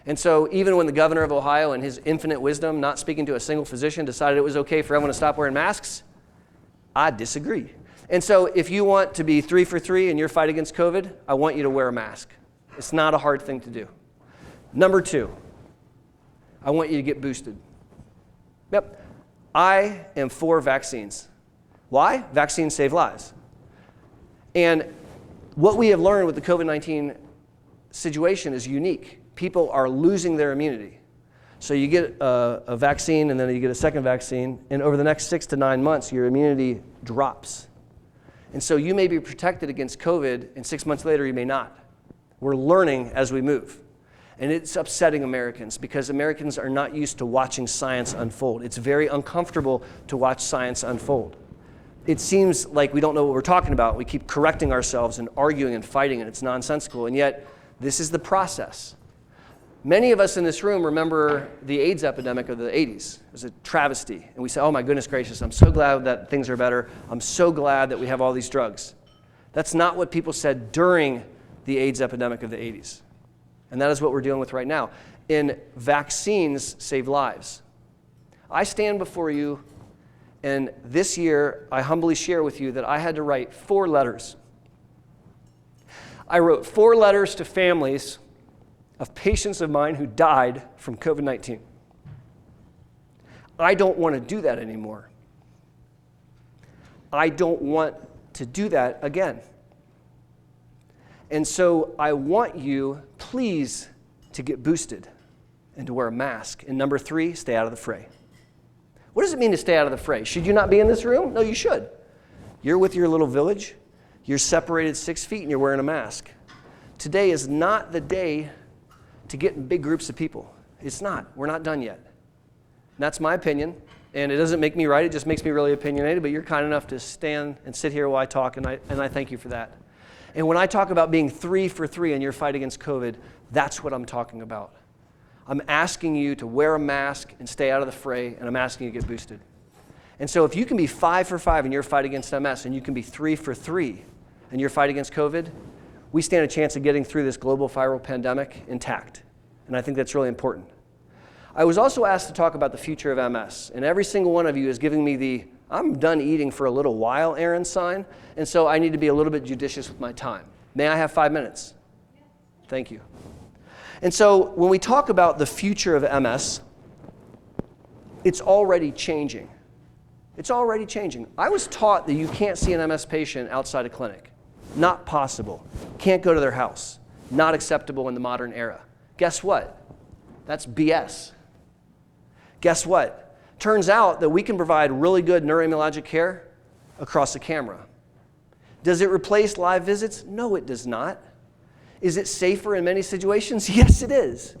And so even when the governor of Ohio, in his infinite wisdom, not speaking to a single physician, decided it was okay for everyone to stop wearing masks, I disagree. And so if you want to be 3 for 3 in your fight against COVID, I want you to wear a mask. It's not a hard thing to do. Number 2, I want you to get boosted. Yep, I am for vaccines. Why? Vaccines save lives. And what we have learned with the COVID-19 situation is unique. People are losing their immunity. So you get a vaccine and then you get a second vaccine, and over the next 6 to 9 months, your immunity drops. And so you may be protected against COVID, and 6 months later, you may not. We're learning as we move. And it's upsetting Americans because Americans are not used to watching science unfold. It's very uncomfortable to watch science unfold. It seems like we don't know what we're talking about. We keep correcting ourselves and arguing and fighting, and it's nonsensical. And yet, this is the process. Many of us in this room remember the AIDS epidemic of the 80s. It was a travesty. And we say, oh my goodness gracious, I'm so glad that things are better. I'm so glad that we have all these drugs. That's not what people said during the AIDS epidemic of the 80s. And that is what we're dealing with right now. And vaccines save lives. I stand before you, and this year I humbly share with you that I had to write 4 letters. I wrote 4 letters to families of patients of mine who died from COVID-19. I don't want to do that anymore. I don't want to do that again. And so I want you, please, to get boosted and to wear a mask. And number 3, stay out of the fray. What does it mean to stay out of the fray? Should you not be in this room? No, you should. You're with your little village. You're separated 6 feet and you're wearing a mask. Today is not the day to get in big groups of people. It's not. We're not done yet. And that's my opinion. And it doesn't make me right. It just makes me really opinionated. But you're kind enough to stand and sit here while I talk, and I thank you for that. And when I talk about being 3 for 3 in your fight against COVID, that's what I'm talking about. I'm asking you to wear a mask and stay out of the fray, and I'm asking you to get boosted. And so if you can be 5 for 5 in your fight against MS, and you can be 3 for 3 in your fight against COVID, we stand a chance of getting through this global viral pandemic intact. And I think that's really important. I was also asked to talk about the future of MS, and every single one of you is giving me the I'm done eating for a little while, Aaron sign, and so I need to be a little bit judicious with my time. May I have 5 minutes? Thank you. And so when we talk about the future of MS, it's already changing. It's already changing. I was taught that you can't see an MS patient outside a clinic. Not possible. Can't go to their house. Not acceptable in the modern era. Guess what? That's BS. Guess what? Turns out that we can provide really good neuroimmunologic care across the camera. Does it replace live visits? No, it does not. Is it safer in many situations? Yes, it is.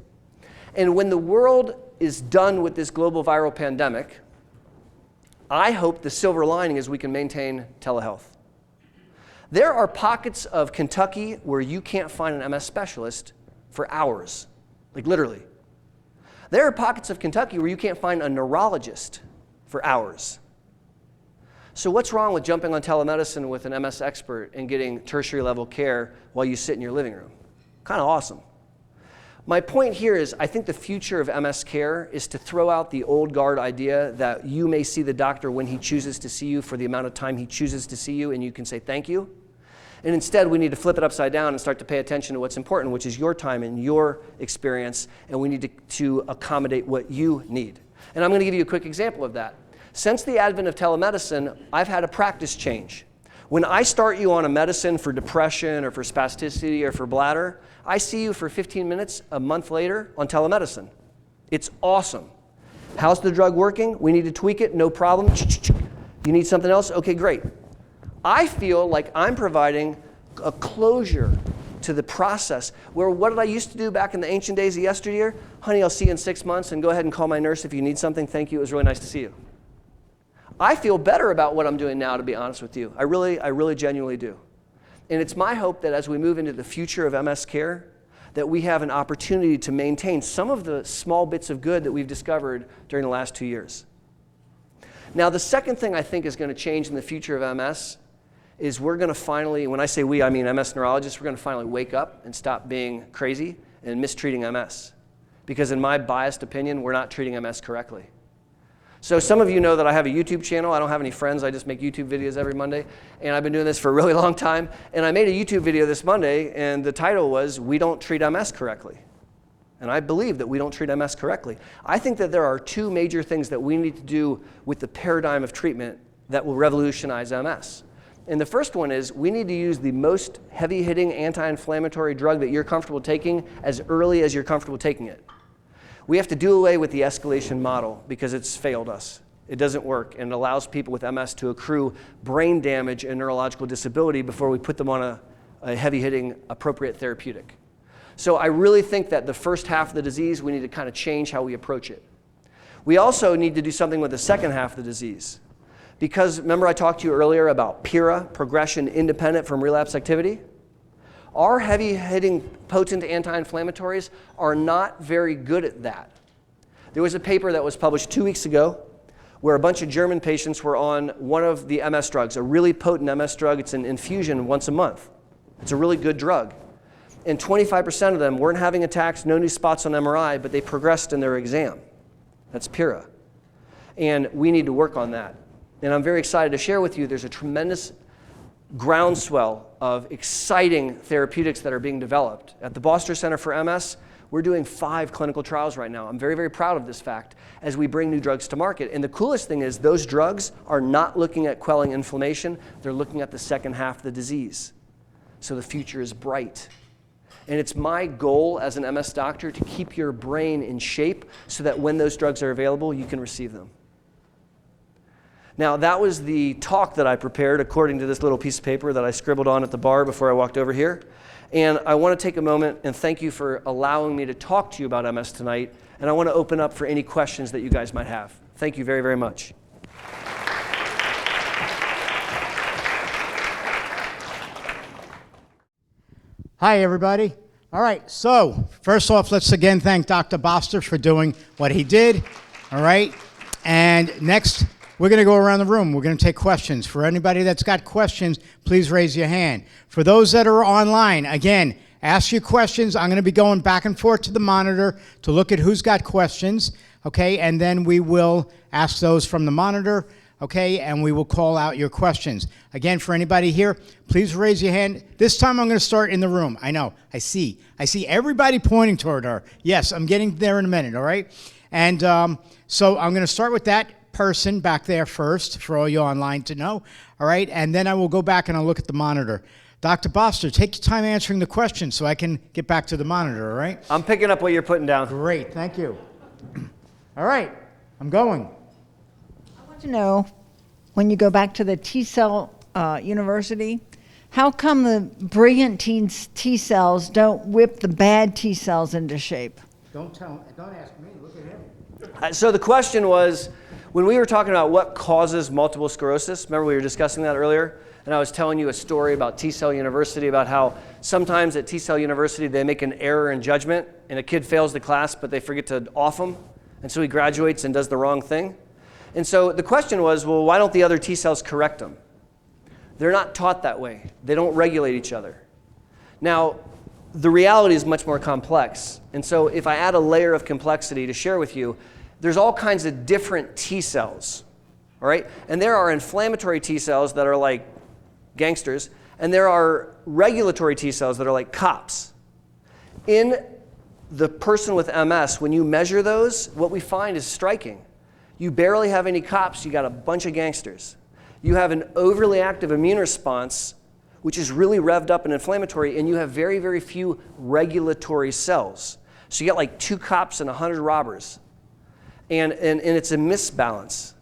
And when the world is done with this global viral pandemic, I hope the silver lining is we can maintain telehealth. There are pockets of Kentucky where you can't find an MS specialist for hours, like literally. There are pockets of Kentucky where you can't find a neurologist for hours. So what's wrong with jumping on telemedicine with an MS expert and getting tertiary level care while you sit in your living room? Kind of awesome. My point here is I think the future of MS care is to throw out the old guard idea that you may see the doctor when he chooses to see you for the amount of time he chooses to see you, and you can say thank you. And instead, we need to flip it upside down and start to pay attention to what's important, which is your time and your experience, and we need to accommodate what you need. And I'm going to give you a quick example of that. Since the advent of telemedicine, I've had a practice change. When I start you on a medicine for depression or for spasticity or for bladder, I see you for 15 minutes a month later on telemedicine. It's awesome. How's the drug working? We need to tweak it, no problem. You need something else? Okay, great. I feel like I'm providing a closure to the process where what did I used to do back in the ancient days of yesteryear? Honey, I'll see you in 6 months, and go ahead and call my nurse if you need something. Thank you. It was really nice to see you. I feel better about what I'm doing now, to be honest with you. I really genuinely do. And it's my hope that as we move into the future of MS care, that we have an opportunity to maintain some of the small bits of good that we've discovered during the last 2 years. Now, the second thing I think is going to change in the future of MS is we're going to finally, when I say we, I mean MS neurologists, we're going to finally wake up and stop being crazy and mistreating MS. Because in my biased opinion, we're not treating MS correctly. So some of you know that I have a YouTube channel. I don't have any friends. I just make YouTube videos every Monday. And I've been doing this for a really long time. And I made a YouTube video this Monday, and the title was, "We Don't Treat MS Correctly." And I believe that we don't treat MS correctly. I think that there are two major things that we need to do with the paradigm of treatment that will revolutionize MS. And the first one is we need to use the most heavy-hitting anti-inflammatory drug that you're comfortable taking as early as you're comfortable taking it. We have to do away with the escalation model because it's failed us. It doesn't work, and it allows people with MS to accrue brain damage and neurological disability before we put them on a heavy-hitting appropriate therapeutic. So I really think that the first half of the disease, we need to kind of change how we approach it. We also need to do something with the second half of the disease. Because remember I talked to you earlier about PIRA, progression independent from relapse activity? Our heavy-hitting potent anti-inflammatories are not very good at that. There was a paper that was published 2 weeks ago where a bunch of German patients were on one of the MS drugs, a really potent MS drug. It's an infusion once a month. It's a really good drug. And 25% of them weren't having attacks, no new spots on MRI, but they progressed in their exam. That's PIRA. And we need to work on that. And I'm very excited to share with you there's a tremendous groundswell of exciting therapeutics that are being developed. At the Boster Center for MS, we're doing 5 clinical trials right now. I'm very, very proud of this fact as we bring new drugs to market. And the coolest thing is those drugs are not looking at quelling inflammation. They're looking at the second half of the disease. So the future is bright. And it's my goal as an MS doctor to keep your brain in shape so that when those drugs are available, you can receive them. Now, that was the talk that I prepared according to this little piece of paper that I scribbled on at the bar before I walked over here. And I want to take a moment and thank you for allowing me to talk to you about MS tonight. And I want to open up for any questions that you guys might have. Thank you very, very much. Hi, everybody. All right, so first off, let's again thank Dr. Boster for doing what he did. All right, and next, we're going to go around the room. We're going to take questions. For anybody that's got questions, please raise your hand. For those that are online, again, ask your questions. I'm going to be going back and forth to the monitor to look at who's got questions, okay? And then we will ask those from the monitor, okay? And we will call out your questions. Again, for anybody here, please raise your hand. This time I'm going to start in the room. I know, I see everybody pointing toward her. Yes, I'm getting there in a minute, all right? And so I'm going to start with that person back there first for all you online to know, all right? And then I will go back and I'll look at the monitor. Dr. Boster, take your time answering the question so I can get back to the monitor, all right? I'm picking up what you're putting down. Great, thank you. All right, I'm going. I want to know, when you go back to the T-cell university, how come the brilliant T cells don't whip the bad T cells into shape? Don't ask me, look at him. So the question was, when we were talking about what causes multiple sclerosis, remember we were discussing that earlier? And I was telling you a story about T-cell university, about how sometimes at T-cell university they make an error in judgment and a kid fails the class but they forget to off him, and so he graduates and does the wrong thing. And so the question was, well, why don't the other T-cells correct them? They're not taught that way. They don't regulate each other. Now, the reality is much more complex. And so if I add a layer of complexity to share with you, there's all kinds of different T cells, all right? And there are inflammatory T cells that are like gangsters, and there are regulatory T cells that are like cops. In the person with MS, when you measure those, what we find is striking. You barely have any cops, you got a bunch of gangsters. You have an overly active immune response, which is really revved up and inflammatory, and you have very, very few regulatory cells. So you get like 2 cops and 100 robbers. And it's a misbalance.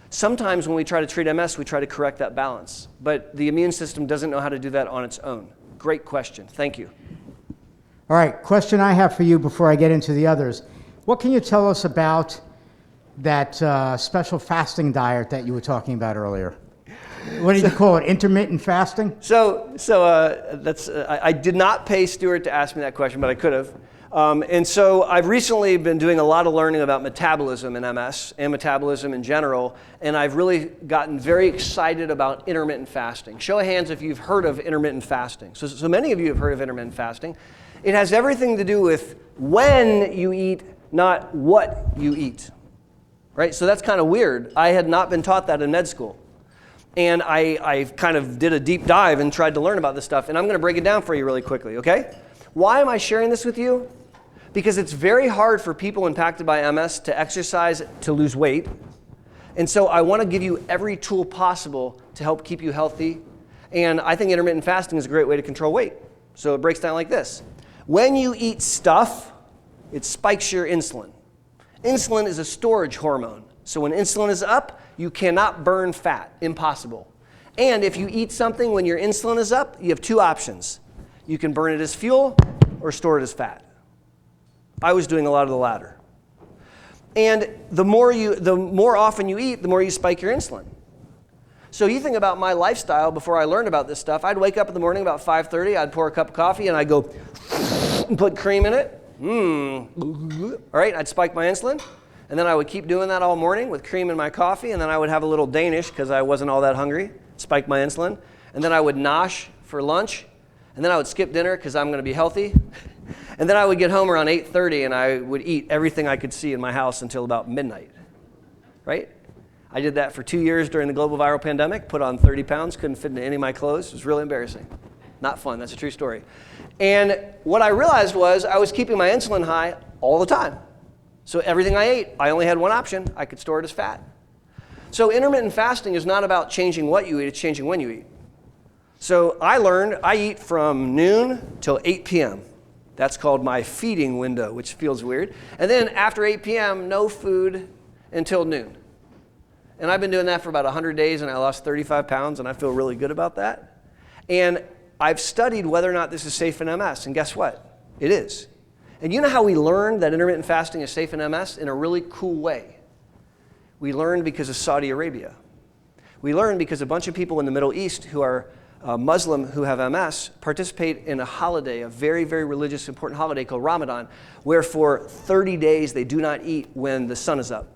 Sometimes when we try to treat MS, we try to correct that balance. But the immune system doesn't know how to do that on its own. Great question. Thank you. All right, question I have for you before I get into the others. What can you tell us about that special fasting diet that you were talking about earlier? What did you call it? Intermittent fasting? I did not pay Stuart to ask me that question, but I could have. And so I've recently been doing a lot of learning about metabolism in MS and metabolism in general, and I've really gotten very excited about intermittent fasting. Show of hands if you've heard of intermittent fasting. So many of you have heard of intermittent fasting. It has everything to do with when you eat, not what you eat. Right? So that's kind of weird. I had not been taught that in med school. And I kind of did a deep dive and tried to learn about this stuff, and I'm going to break it down for you really quickly, okay? Why am I sharing this with you? Because it's very hard for people impacted by MS to exercise to lose weight. And so I want to give you every tool possible to help keep you healthy. And I think intermittent fasting is a great way to control weight. So it breaks down like this. When you eat stuff, it spikes your insulin. Insulin is a storage hormone. So when insulin is up, you cannot burn fat. Impossible. And if you eat something when your insulin is up, you have two options. You can burn it as fuel or store it as fat. I was doing a lot of the latter. And the more often you eat, the more you spike your insulin. So you think about my lifestyle before I learned about this stuff. I'd wake up in the morning about 5:30, I'd pour a cup of coffee, and I'd go and put cream in it. All right, I'd spike my insulin. And then I would keep doing that all morning with cream in my coffee, and then I would have a little Danish because I wasn't all that hungry, spike my insulin. And then I would nosh for lunch, and then I would skip dinner because I'm going to be healthy. And then I would get home around 8:30, and I would eat everything I could see in my house until about midnight, right? I did that for 2 years during the global viral pandemic, put on 30 pounds, couldn't fit into any of my clothes. It was really embarrassing. Not fun, that's a true story. And what I realized was I was keeping my insulin high all the time. So everything I ate, I only had one option. I could store it as fat. So intermittent fasting is not about changing what you eat, it's changing when you eat. So I learned I eat from noon till 8 p.m. That's called my feeding window, which feels weird. And then after 8 p.m., no food until noon. And I've been doing that for about 100 days, and I lost 35 pounds, and I feel really good about that. And I've studied whether or not this is safe in MS, and guess what? It is. And you know how we learned that intermittent fasting is safe in MS? In a really cool way. We learned because of Saudi Arabia. We learned because a bunch of people in the Middle East who are Muslim who have MS participate in a holiday, a very, very religious, important holiday called Ramadan, where for 30 days they do not eat when the sun is up.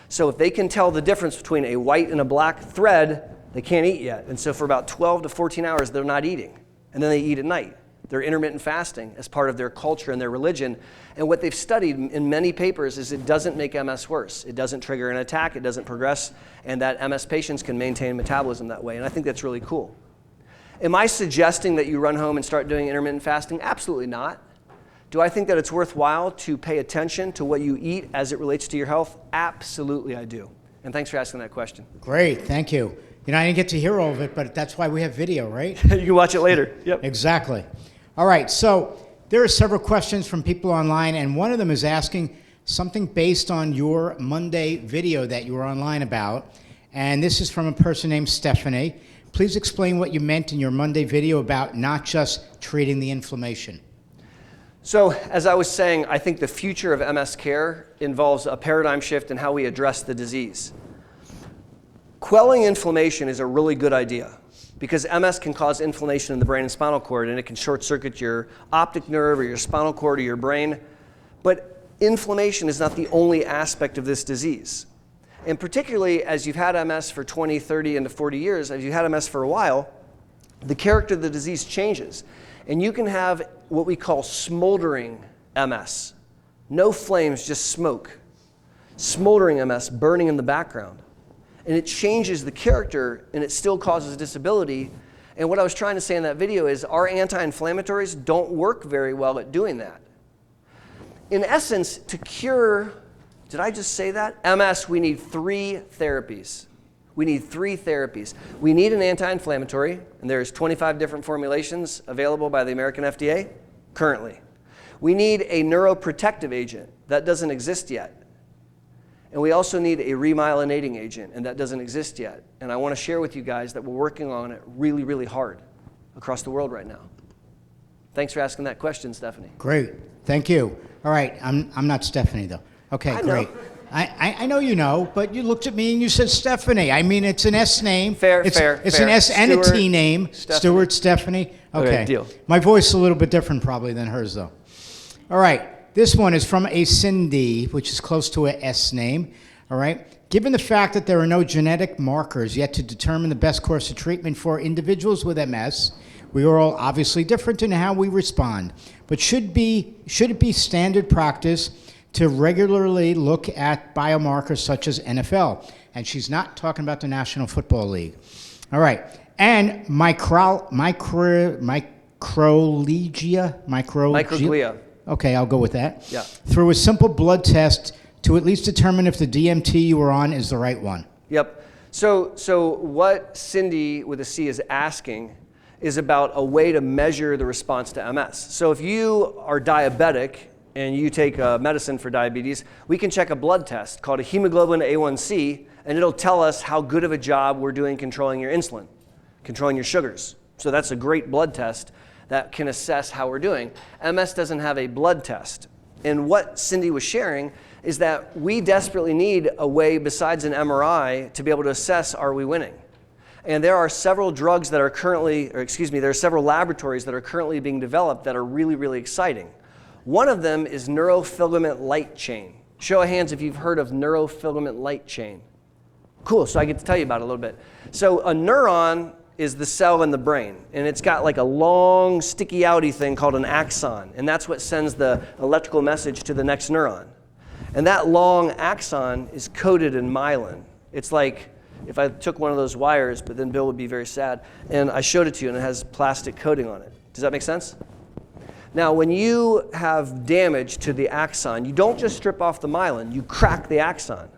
So if they can tell the difference between a white and a black thread, they can't eat yet. And so for about 12 to 14 hours, they're not eating. And then they eat at night. They're intermittent fasting as part of their culture and their religion. And what they've studied in many papers is it doesn't make MS worse. It doesn't trigger an attack. It doesn't progress. And that MS patients can maintain metabolism that way. And I think that's really cool. Am I suggesting that you run home and start doing intermittent fasting? Absolutely not. Do I think that it's worthwhile to pay attention to what you eat as it relates to your health? Absolutely, I do. And thanks for asking that question. Great, thank you. You know, I didn't get to hear all of it, but that's why we have video, right? You can watch it later. Yep. Exactly. All right, so there are several questions from people online, and one of them is asking something based on your Monday video that you were online about. And this is from a person named Stephanie. Please explain what you meant in your Monday video about not just treating the inflammation. So, as I was saying, I think the future of MS care involves a paradigm shift in how we address the disease. Quelling inflammation is a really good idea because MS can cause inflammation in the brain and spinal cord, and it can short circuit your optic nerve or your spinal cord or your brain. But inflammation is not the only aspect of this disease. And particularly as you've had MS for 20, 30, and 40 years, as you've had MS for a while, the character of the disease changes. And you can have what we call smoldering MS. No flames, just smoke. Smoldering MS, burning in the background. And it changes the character, and it still causes disability. And what I was trying to say in that video is our anti-inflammatories don't work very well at doing that. In essence, to cure, did I just say that? MS, we need 3 therapies. We need 3 therapies. We need an anti-inflammatory, and there's 25 different formulations available by the American FDA currently. We need a neuroprotective agent. That doesn't exist yet. And we also need a remyelinating agent, and that doesn't exist yet. And I want to share with you guys that we're working on it really, really hard across the world right now. Thanks for asking that question, Stephanie. Great, thank you. All right, I'm not Stephanie though. Okay, great. I know you know, but you looked at me and you said Stephanie. I mean, it's an S name. Fair, it's, fair, It's fair. an S and a Stuart, T name. Stephanie. Stuart, Stephanie. Okay. Deal. My voice is a little bit different probably than hers, though. All right. This one is from a Cindy, which is close to a S name. All right. Given the fact that there are no genetic markers yet to determine the best course of treatment for individuals with MS, we are all obviously different in how we respond. But should it be standard practice to regularly look at biomarkers such as NFL? And she's not talking about the National Football League. All right. And microglia. Okay, I'll go with that. Yeah. Through a simple blood test to at least determine if the DMT you were on is the right one. Yep. So what Cindy with a C is asking is about a way to measure the response to MS. So if you are diabetic and you take a medicine for diabetes, we can check a blood test called a hemoglobin A1C, and it'll tell us how good of a job we're doing controlling your insulin, controlling your sugars. So that's a great blood test that can assess how we're doing. MS doesn't have a blood test. And what Cindy was sharing is that we desperately need a way besides an MRI to be able to assess, are we winning? And there are several drugs that are there are several laboratories that are currently being developed that are really, really exciting. One of them is neurofilament light chain. Show of hands if you've heard of neurofilament light chain. Cool, so I get to tell you about it a little bit. So a neuron is the cell in the brain, and it's got like a long, sticky outy thing called an axon, and that's what sends the electrical message to the next neuron. And that long axon is coated in myelin. It's like if I took one of those wires, but then Bill would be very sad, and I showed it to you and it has plastic coating on it. Does that make sense? Now, when you have damage to the axon, you don't just strip off the myelin, you crack the axon.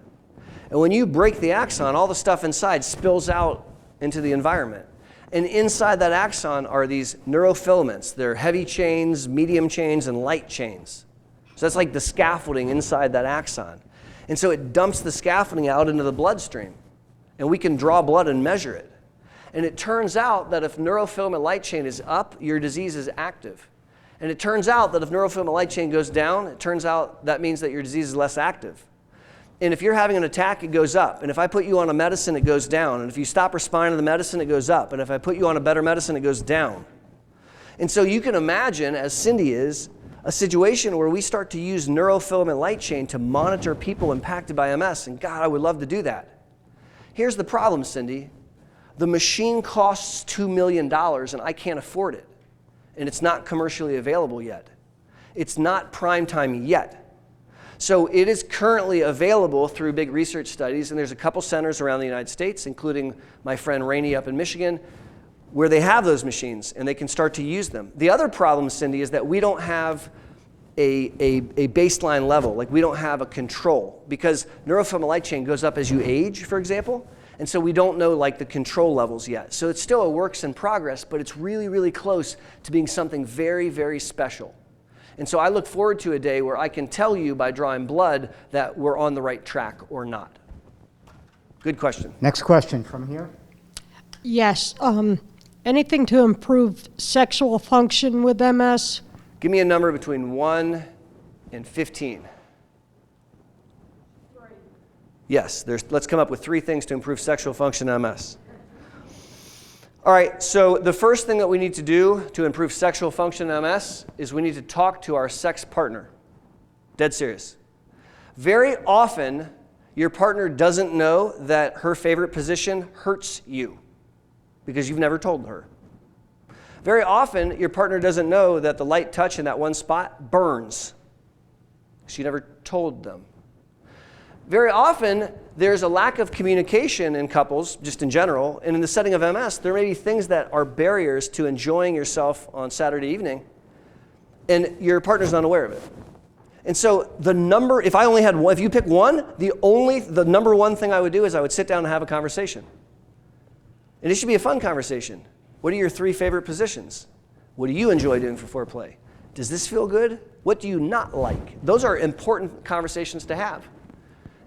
And when you break the axon, all the stuff inside spills out into the environment. And inside that axon are these neurofilaments. They're heavy chains, medium chains, and light chains. So that's like the scaffolding inside that axon. And so it dumps the scaffolding out into the bloodstream. And we can draw blood and measure it. And it turns out that if neurofilament light chain is up, your disease is active. And it turns out that if neurofilament light chain goes down, it turns out that means that your disease is less active. And if you're having an attack, it goes up. And if I put you on a medicine, it goes down. And if you stop responding to the medicine, it goes up. And if I put you on a better medicine, it goes down. And so you can imagine, as Cindy is, a situation where we start to use neurofilament light chain to monitor people impacted by MS. And God, I would love to do that. Here's the problem, Cindy. The machine costs $2 million, and I can't afford it. And it's not commercially available yet. It's not prime time yet. So it is currently available through big research studies, and there's a couple centers around the United States, including my friend Rainey up in Michigan, where they have those machines, and they can start to use them. The other problem, Cindy, is that we don't have a baseline level. Like, we don't have a control, because neurofilament light chain goes up as you age, for example, and so we don't know like the control levels yet. So it's still a works in progress, but it's really, really close to being something very, very special. And so I look forward to a day where I can tell you by drawing blood that we're on the right track or not. Good question. Next question from here. Yes. Anything to improve sexual function with MS? Give me a number between 1 and 15. 3. Yes, let's come up with 3 things to improve sexual function in MS. All right, so the first thing that we need to do to improve sexual function in MS is we need to talk to our sex partner. Dead serious. Very often, your partner doesn't know that her favorite position hurts you because you've never told her. Very often, your partner doesn't know that the light touch in that one spot burns. She never told them. Very often, there's a lack of communication in couples, just in general, and in the setting of MS, there may be things that are barriers to enjoying yourself on Saturday evening, and your partner's not aware of it. And so the number, if I only had one, if you pick one, the number one thing I would do is I would sit down and have a conversation. And it should be a fun conversation. What are your 3 favorite positions? What do you enjoy doing for foreplay? Does this feel good? What do you not like? Those are important conversations to have.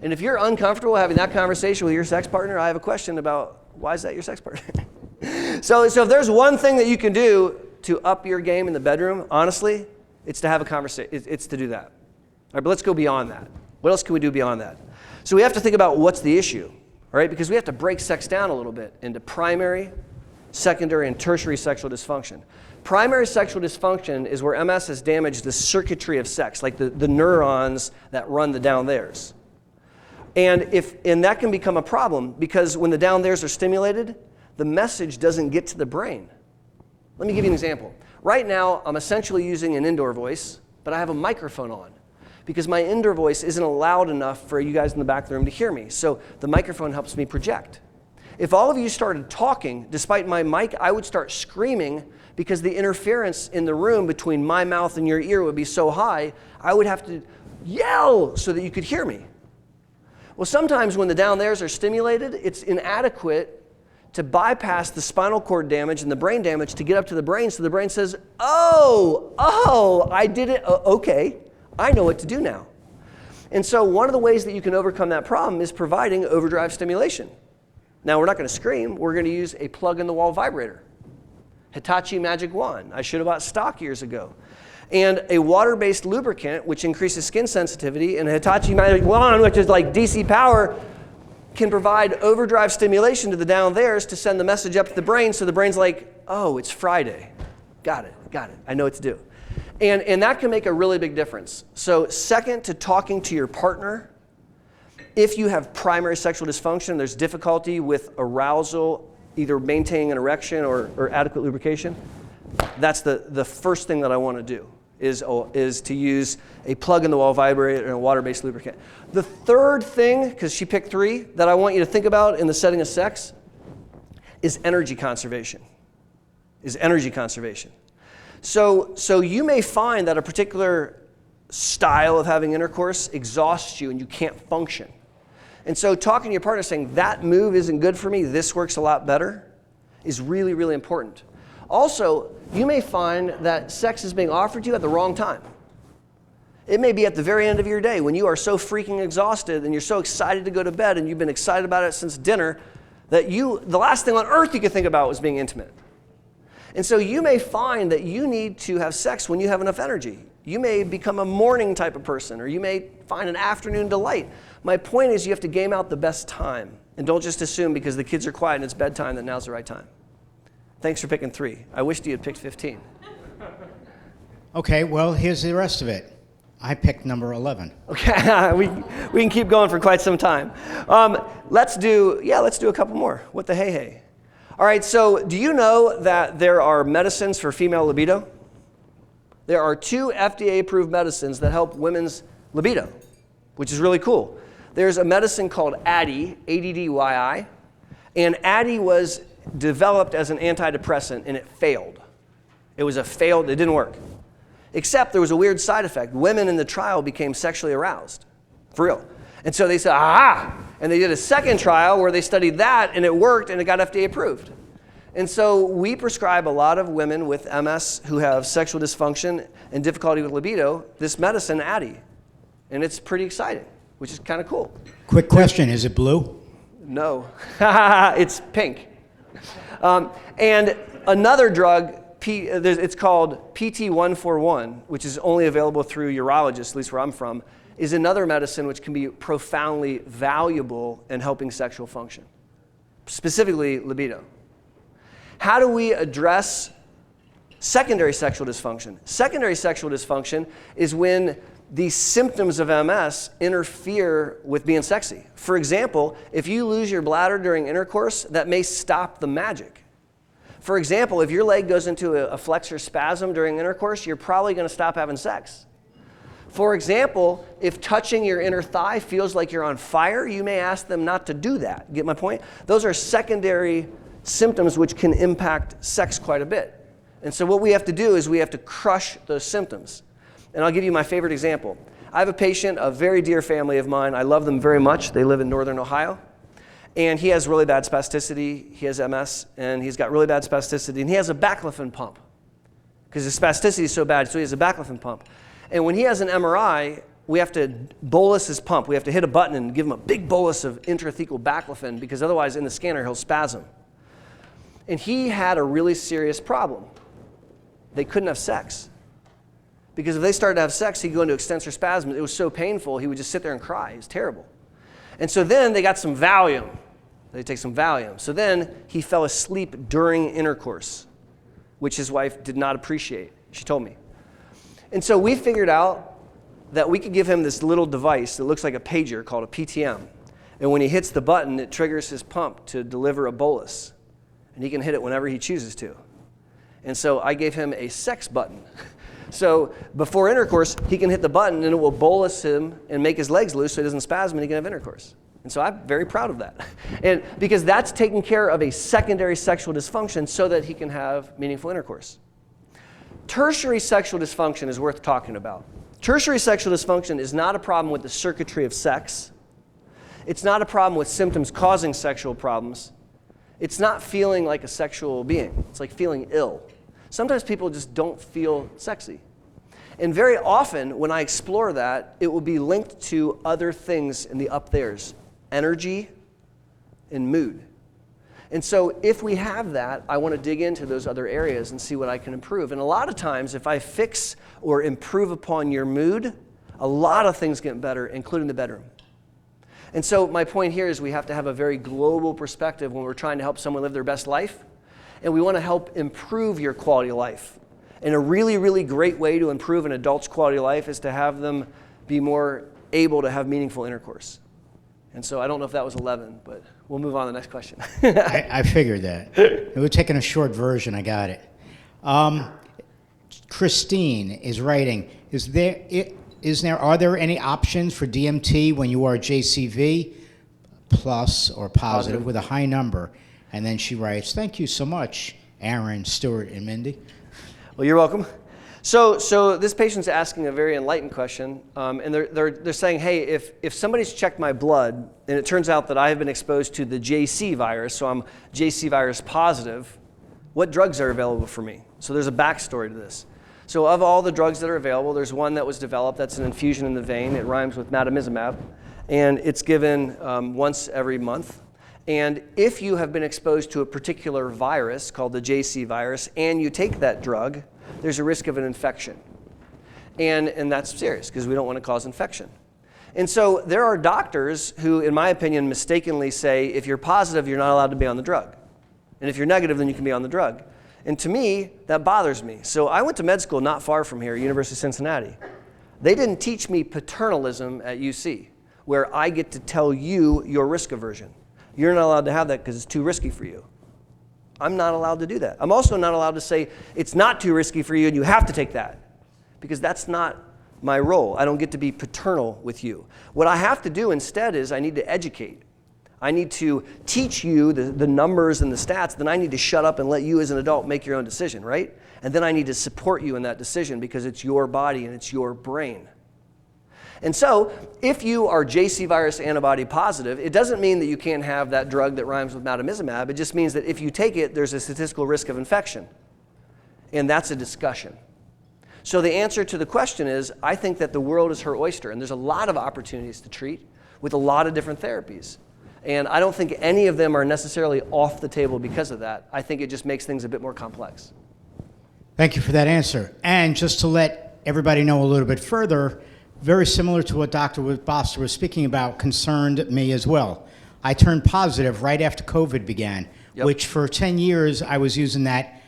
And if you're uncomfortable having that conversation with your sex partner, I have a question about why is that your sex partner? So if there's one thing that you can do to up your game in the bedroom, honestly, it's to have a conversation. It's to do that. All right, but let's go beyond that. What else can we do beyond that? So we have to think about what's the issue, all right? Because we have to break sex down a little bit into primary, secondary, and tertiary sexual dysfunction. Primary sexual dysfunction is where MS has damaged the circuitry of sex, like the neurons that run the down theres. And that can become a problem because when the down theres are stimulated, the message doesn't get to the brain. Let me give you an example. Right now, I'm essentially using an indoor voice, but I have a microphone on because my indoor voice isn't loud enough for you guys in the back of the room to hear me. So the microphone helps me project. If all of you started talking, despite my mic, I would start screaming because the interference in the room between my mouth and your ear would be so high, I would have to yell so that you could hear me. Well, sometimes when the down theres are stimulated, it's inadequate to bypass the spinal cord damage and the brain damage to get up to the brain, so the brain says, oh, I did it, okay, I know what to do now. And so one of the ways that you can overcome that problem is providing overdrive stimulation. Now, we're not going to scream, we're going to use a plug-in-the-wall vibrator. Hitachi Magic Wand. I should have bought stock years ago. And a water-based lubricant, which increases skin sensitivity, and a Hitachi Magic Wand, which is like DC power, can provide overdrive stimulation to the down theres to send the message up to the brain, so the brain's like, oh, it's Friday. Got it. I know what to do. And that can make a really big difference. So second to talking to your partner, if you have primary sexual dysfunction, there's difficulty with arousal, either maintaining an erection or adequate lubrication, that's the first thing that I want to do, is to use a plug-in-the-wall vibrator and a water-based lubricant. The third thing, because she picked 3, that I want you to think about in the setting of sex is energy conservation. So you may find that a particular style of having intercourse exhausts you and you can't function. And so talking to your partner saying, that move isn't good for me, this works a lot better, is really, really important. Also, you may find that sex is being offered to you at the wrong time. It may be at the very end of your day when you are so freaking exhausted and you're so excited to go to bed and you've been excited about it since dinner that the last thing on earth you could think about was being intimate. And so you may find that you need to have sex when you have enough energy. You may become a morning type of person, or you may find an afternoon delight. My point is you have to game out the best time. And don't just assume because the kids are quiet and it's bedtime that now's the right time. Thanks for picking 3. I wished you had picked 15. Okay, well, here's the rest of it. I picked number 11. Okay, we can keep going for quite some time. Let's do a couple more. What the hey. All right, so do you know that there are medicines for female libido? There are 2 FDA-approved medicines that help women's libido, which is really cool. There's a medicine called Addy, A-D-D-Y-I, and Addy was developed as an antidepressant, and it failed. It didn't work. Except there was a weird side effect. Women in the trial became sexually aroused, for real. And so they said, aha! And they did a second trial where they studied that, and it worked, and it got FDA approved. And so we prescribe a lot of women with MS who have sexual dysfunction and difficulty with libido this medicine, Addy. And it's pretty exciting, which is kind of cool. Quick question, is it blue? No, it's pink. And another drug, it's called PT141, which is only available through urologists, at least where I'm from, is another medicine which can be profoundly valuable in helping sexual function, specifically libido. How do we address secondary sexual dysfunction? Secondary sexual dysfunction is when the symptoms of MS interfere with being sexy. For example, if you lose your bladder during intercourse, that may stop the magic. For example, if your leg goes into a flexor spasm during intercourse, you're probably going to stop having sex. For example, if touching your inner thigh feels like you're on fire, you may ask them not to do that. Get my point? Those are secondary symptoms which can impact sex quite a bit. And so what we have to do is we have to crush those symptoms. And I'll give you my favorite example. I have a patient, a very dear family of mine. I love them very much. They live in northern Ohio. And he has really bad spasticity. He has MS, and he's got really bad spasticity. And he has a baclofen pump because his spasticity is so bad, so he has a baclofen pump. And when he has an MRI, we have to bolus his pump. We have to hit a button and give him a big bolus of intrathecal baclofen because otherwise in the scanner he'll spasm. And he had a really serious problem. They couldn't have sex. Because if they started to have sex, he'd go into extensor spasms. It was so painful, he would just sit there and cry. It was terrible. And so then they got some Valium. They take some Valium. So then he fell asleep during intercourse, which his wife did not appreciate. She told me. And so we figured out that we could give him this little device that looks like a pager called a PTM. And when he hits the button, it triggers his pump to deliver a bolus. And he can hit it whenever he chooses to. And so I gave him a sex button. So before intercourse, he can hit the button and it will bolus him and make his legs loose so he doesn't spasm and he can have intercourse. And so I'm very proud of that. And because that's taking care of a secondary sexual dysfunction so that he can have meaningful intercourse. Tertiary sexual dysfunction is worth talking about. Tertiary sexual dysfunction is not a problem with the circuitry of sex. It's not a problem with symptoms causing sexual problems. It's not feeling like a sexual being. It's like feeling ill. Sometimes people just don't feel sexy. And very often, when I explore that, it will be linked to other things in the up there's, energy and mood. And so if we have that, I want to dig into those other areas and see what I can improve. And a lot of times, if I fix or improve upon your mood, a lot of things get better, including the bedroom. And so my point here is we have to have a very global perspective when we're trying to help someone live their best life. And we want to help improve your quality of life. And a really, really great way to improve an adult's quality of life is to have them be more able to have meaningful intercourse. And so I don't know if that was 11, but we'll move on to the next question. I figured that. We're taking a short version. I got it. Christine is writing, are there any options for DMT when you are JCV plus or positive with a high number? And then she writes, thank you so much, Aaron, Stuart, and Mindy. Well, you're welcome. So this patient's asking a very enlightened question, and they're saying, hey, if somebody's checked my blood and it turns out that I have been exposed to the JC virus, so I'm JC virus positive, what drugs are available for me? So there's a backstory to this. So of all the drugs that are available, there's one that was developed that's an infusion in the vein. It rhymes with memory-cognition, and it's given once every month. And if you have been exposed to a particular virus called the JC virus and you take that drug, there's a risk of an infection. And that's serious because we don't want to cause infection. And so there are doctors who, in my opinion, mistakenly say, if you're positive, you're not allowed to be on the drug. And if you're negative, then you can be on the drug. And to me, that bothers me. So I went to med school not far from here, University of Cincinnati. They didn't teach me paternalism at UC, where I get to tell you your risk aversion. You're not allowed to have that because it's too risky for you. I'm not allowed to do that. I'm also not allowed to say it's not too risky for you and you have to take that, because that's not my role. I don't get to be paternal with you. What I have to do instead is I need to educate. I need to teach you the numbers and the stats. Then I need to shut up and let you as an adult make your own decision, right? And then I need to support you in that decision because it's your body and it's your brain. And so, if you are JC virus antibody positive, it doesn't mean that you can't have that drug that rhymes with memory-cognition. It just means that if you take it, there's a statistical risk of infection. And that's a discussion. So the answer to the question is, I think that the world is her oyster, and there's a lot of opportunities to treat with a lot of different therapies. And I don't think any of them are necessarily off the table because of that. I think it just makes things a bit more complex. Thank you for that answer. And just to let everybody know a little bit further, very similar to what Dr. Boster was speaking about, concerned me as well. I turned positive right after COVID began, which for 10 years I was using that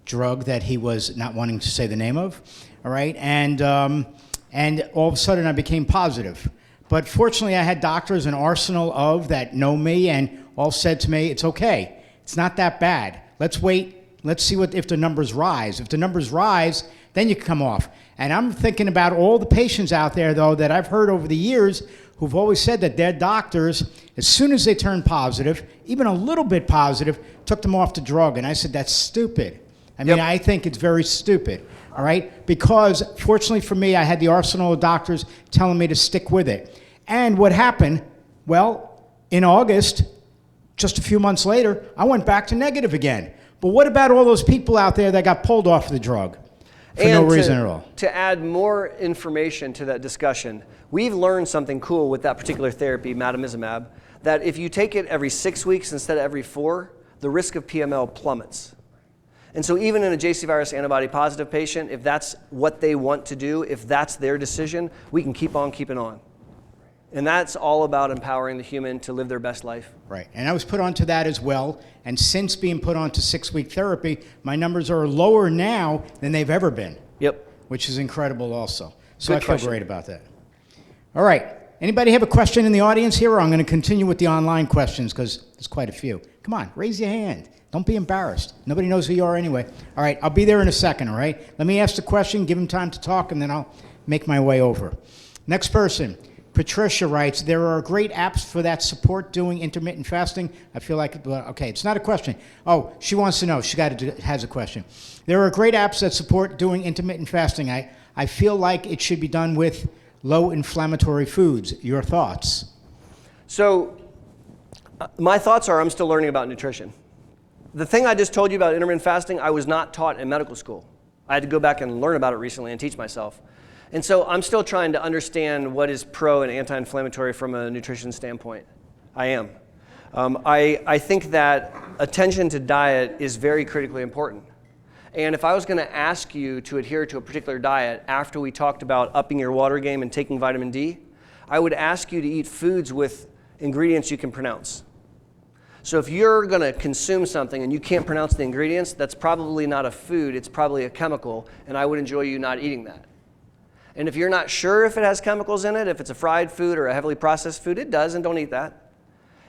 drug that he was not wanting to say the name of, all right? And all of a sudden I became positive. But fortunately I had doctors, an arsenal of that know me, and all said to me, it's okay. It's not that bad. Let's wait. Let's see if the numbers rise. If the numbers rise, then you can come off. And I'm thinking about all the patients out there, though, that I've heard over the years who've always said that their doctors, as soon as they turned positive, even a little bit positive, took them off the drug. And I said, that's stupid. I mean, I think it's very stupid, all right? Because fortunately for me, I had the arsenal of doctors telling me to stick with it. And what happened, well, in August, just a few months later, I went back to negative again. But what about all those people out there that got pulled off the drug? For no reason at all. To add more information to that discussion, we've learned something cool with that particular therapy, memory-cognition, that if you take it every 6 weeks instead of every 4, the risk of PML plummets. And so even in a JC virus antibody positive patient, if that's what they want to do, if that's their decision, we can keep on keeping on. And that's all about empowering the human to live their best life. Right, and I was put onto that as well, and since being put onto 6-week therapy, my numbers are lower now than they've ever been. Yep. Which is incredible also. So Good I feel question. great about that. All right, anybody have a question in the audience here, or I'm going to continue with the online questions because there's quite a few. Come on, raise your hand. Don't be embarrassed. Nobody knows who you are anyway. All right, I'll be there in a second, all right? Let me ask the question, give them time to talk, and then I'll make my way over. Next person. Patricia writes, there are great apps for that support doing intermittent fasting. I feel like, okay, it's not a question. Oh, she wants to know. She has a question. There are great apps that support doing intermittent fasting. I feel like it should be done with low inflammatory foods. Your thoughts? So my thoughts are I'm still learning about nutrition. The thing I just told you about intermittent fasting, I was not taught in medical school. I had to go back and learn about it recently and teach myself. And so I'm still trying to understand what is pro and anti-inflammatory from a nutrition standpoint. I am. I think that attention to diet is very critically important. And if I was going to ask you to adhere to a particular diet after we talked about upping your water game and taking vitamin D, I would ask you to eat foods with ingredients you can pronounce. So if you're going to consume something and you can't pronounce the ingredients, that's probably not a food, it's probably a chemical, and I would enjoy you not eating that. And if you're not sure if it has chemicals in it, if it's a fried food or a heavily processed food, it does, and don't eat that.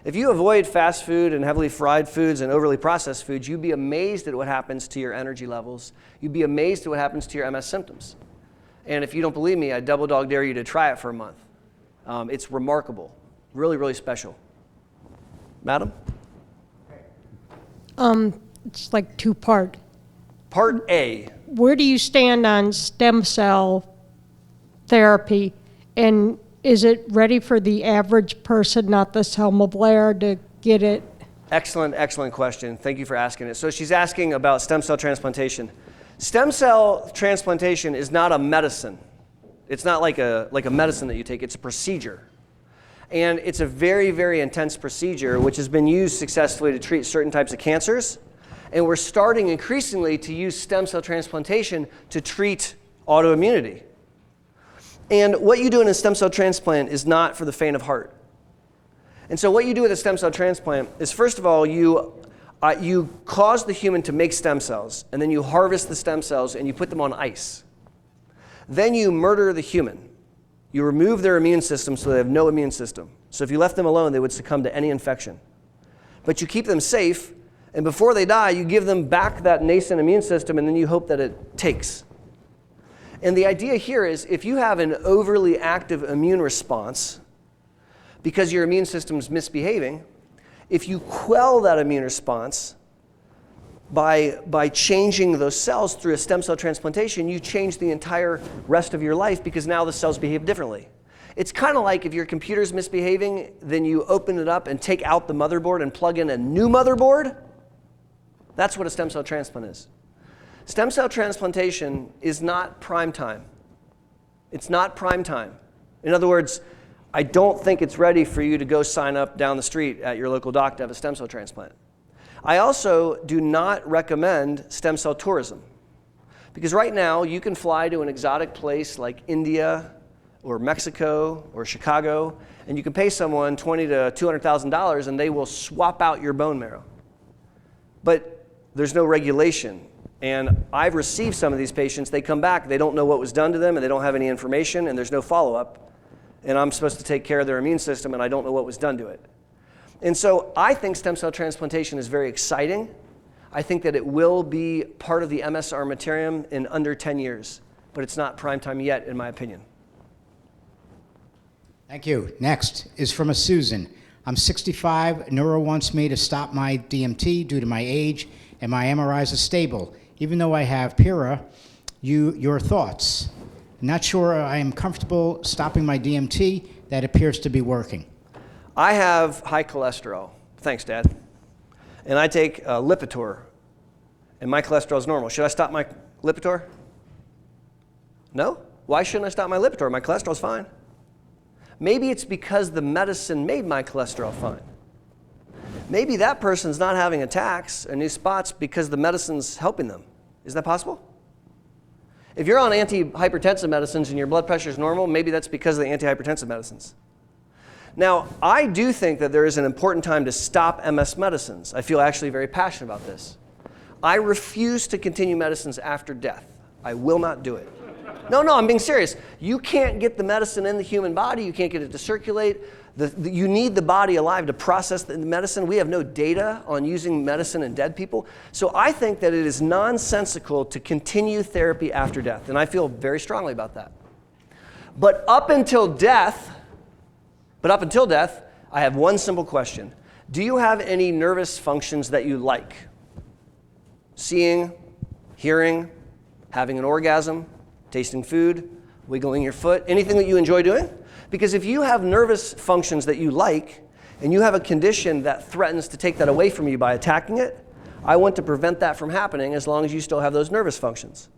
If you avoid fast food and heavily fried foods and overly processed foods, you'd be amazed at what happens to your energy levels. You'd be amazed at what happens to your MS symptoms. And if you don't believe me, I double dog dare you to try it for a month. It's remarkable, really, really special. Madam? It's like two-part. Part A. Where do you stand on stem cell therapy, and is it ready for the average person, not the Selma Blair, to get it? Excellent, excellent question. Thank you for asking it. So she's asking about stem cell transplantation. Stem cell transplantation is not a medicine. It's not like a medicine that you take. It's a procedure. And it's a very, very intense procedure which has been used successfully to treat certain types of cancers. And we're starting increasingly to use stem cell transplantation to treat autoimmunity. And what you do in a stem cell transplant is not for the faint of heart. And so what you do with a stem cell transplant is, first of all, you cause the human to make stem cells, and then you harvest the stem cells and you put them on ice. Then you murder the human. You remove their immune system so they have no immune system. So if you left them alone, they would succumb to any infection. But you keep them safe, and before they die, you give them back that nascent immune system, and then you hope that it takes. And the idea here is if you have an overly active immune response because your immune system's misbehaving, if you quell that immune response by changing those cells through a stem cell transplantation, you change the entire rest of your life because now the cells behave differently. It's kind of like if your computer's misbehaving, then you open it up and take out the motherboard and plug in a new motherboard. That's what a stem cell transplant is. Stem cell transplantation is not prime time. It's not prime time. In other words, I don't think it's ready for you to go sign up down the street at your local doc to have a stem cell transplant. I also do not recommend stem cell tourism. Because right now, you can fly to an exotic place like India or Mexico or Chicago, and you can pay someone $20,000 to $200,000 and they will swap out your bone marrow. But there's no regulation. And I've received some of these patients, they come back, they don't know what was done to them, and they don't have any information, and there's no follow-up. And I'm supposed to take care of their immune system, and I don't know what was done to it. And so I think stem cell transplantation is very exciting. I think that it will be part of the MS armamentarium in under 10 years, but it's not prime time yet, in my opinion. Thank you. Next is from a Susan. I'm 65. Neuro wants me to stop my DMT due to my age, and my MRIs are stable. Even though I have PIRA, your thoughts? Not sure I am comfortable stopping my DMT. That appears to be working. I have high cholesterol. Thanks, Dad. And I take Lipitor, and my cholesterol is normal. Should I stop my Lipitor? No? Why shouldn't I stop my Lipitor? My cholesterol's fine. Maybe it's because the medicine made my cholesterol fine. Maybe that person's not having attacks and new spots because the medicine's helping them. Is that possible? If you're on antihypertensive medicines and your blood pressure is normal, maybe that's because of the antihypertensive medicines. Now, I do think that there is an important time to stop MS medicines. I feel actually very passionate about this. I refuse to continue medicines after death. I will not do it. No, I'm being serious. You can't get the medicine in the human body. You can't get it to circulate. You need the body alive to process the medicine. We have no data on using medicine in dead people. So I think that it is nonsensical to continue therapy after death. And I feel very strongly about that. But up until death, I have one simple question. Do you have any nervous functions that you like? Seeing, hearing, having an orgasm, tasting food, wiggling your foot, anything that you enjoy doing? Because if you have nervous functions that you like, and you have a condition that threatens to take that away from you by attacking it, I want to prevent that from happening as long as you still have those nervous functions.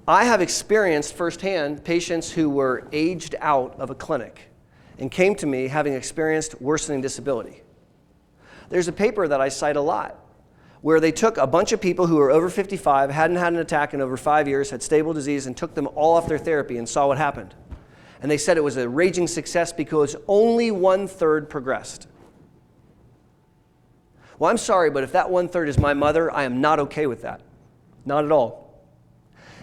I have experienced firsthand patients who were aged out of a clinic and came to me having experienced worsening disability. There's a paper that I cite a lot where they took a bunch of people who were over 55, hadn't had an attack in over 5 years, had stable disease, and took them all off their therapy and saw what happened. And they said it was a raging success because only 1/3 progressed. Well, I'm sorry, but if that 1/3 is my mother, I am not okay with that. Not at all.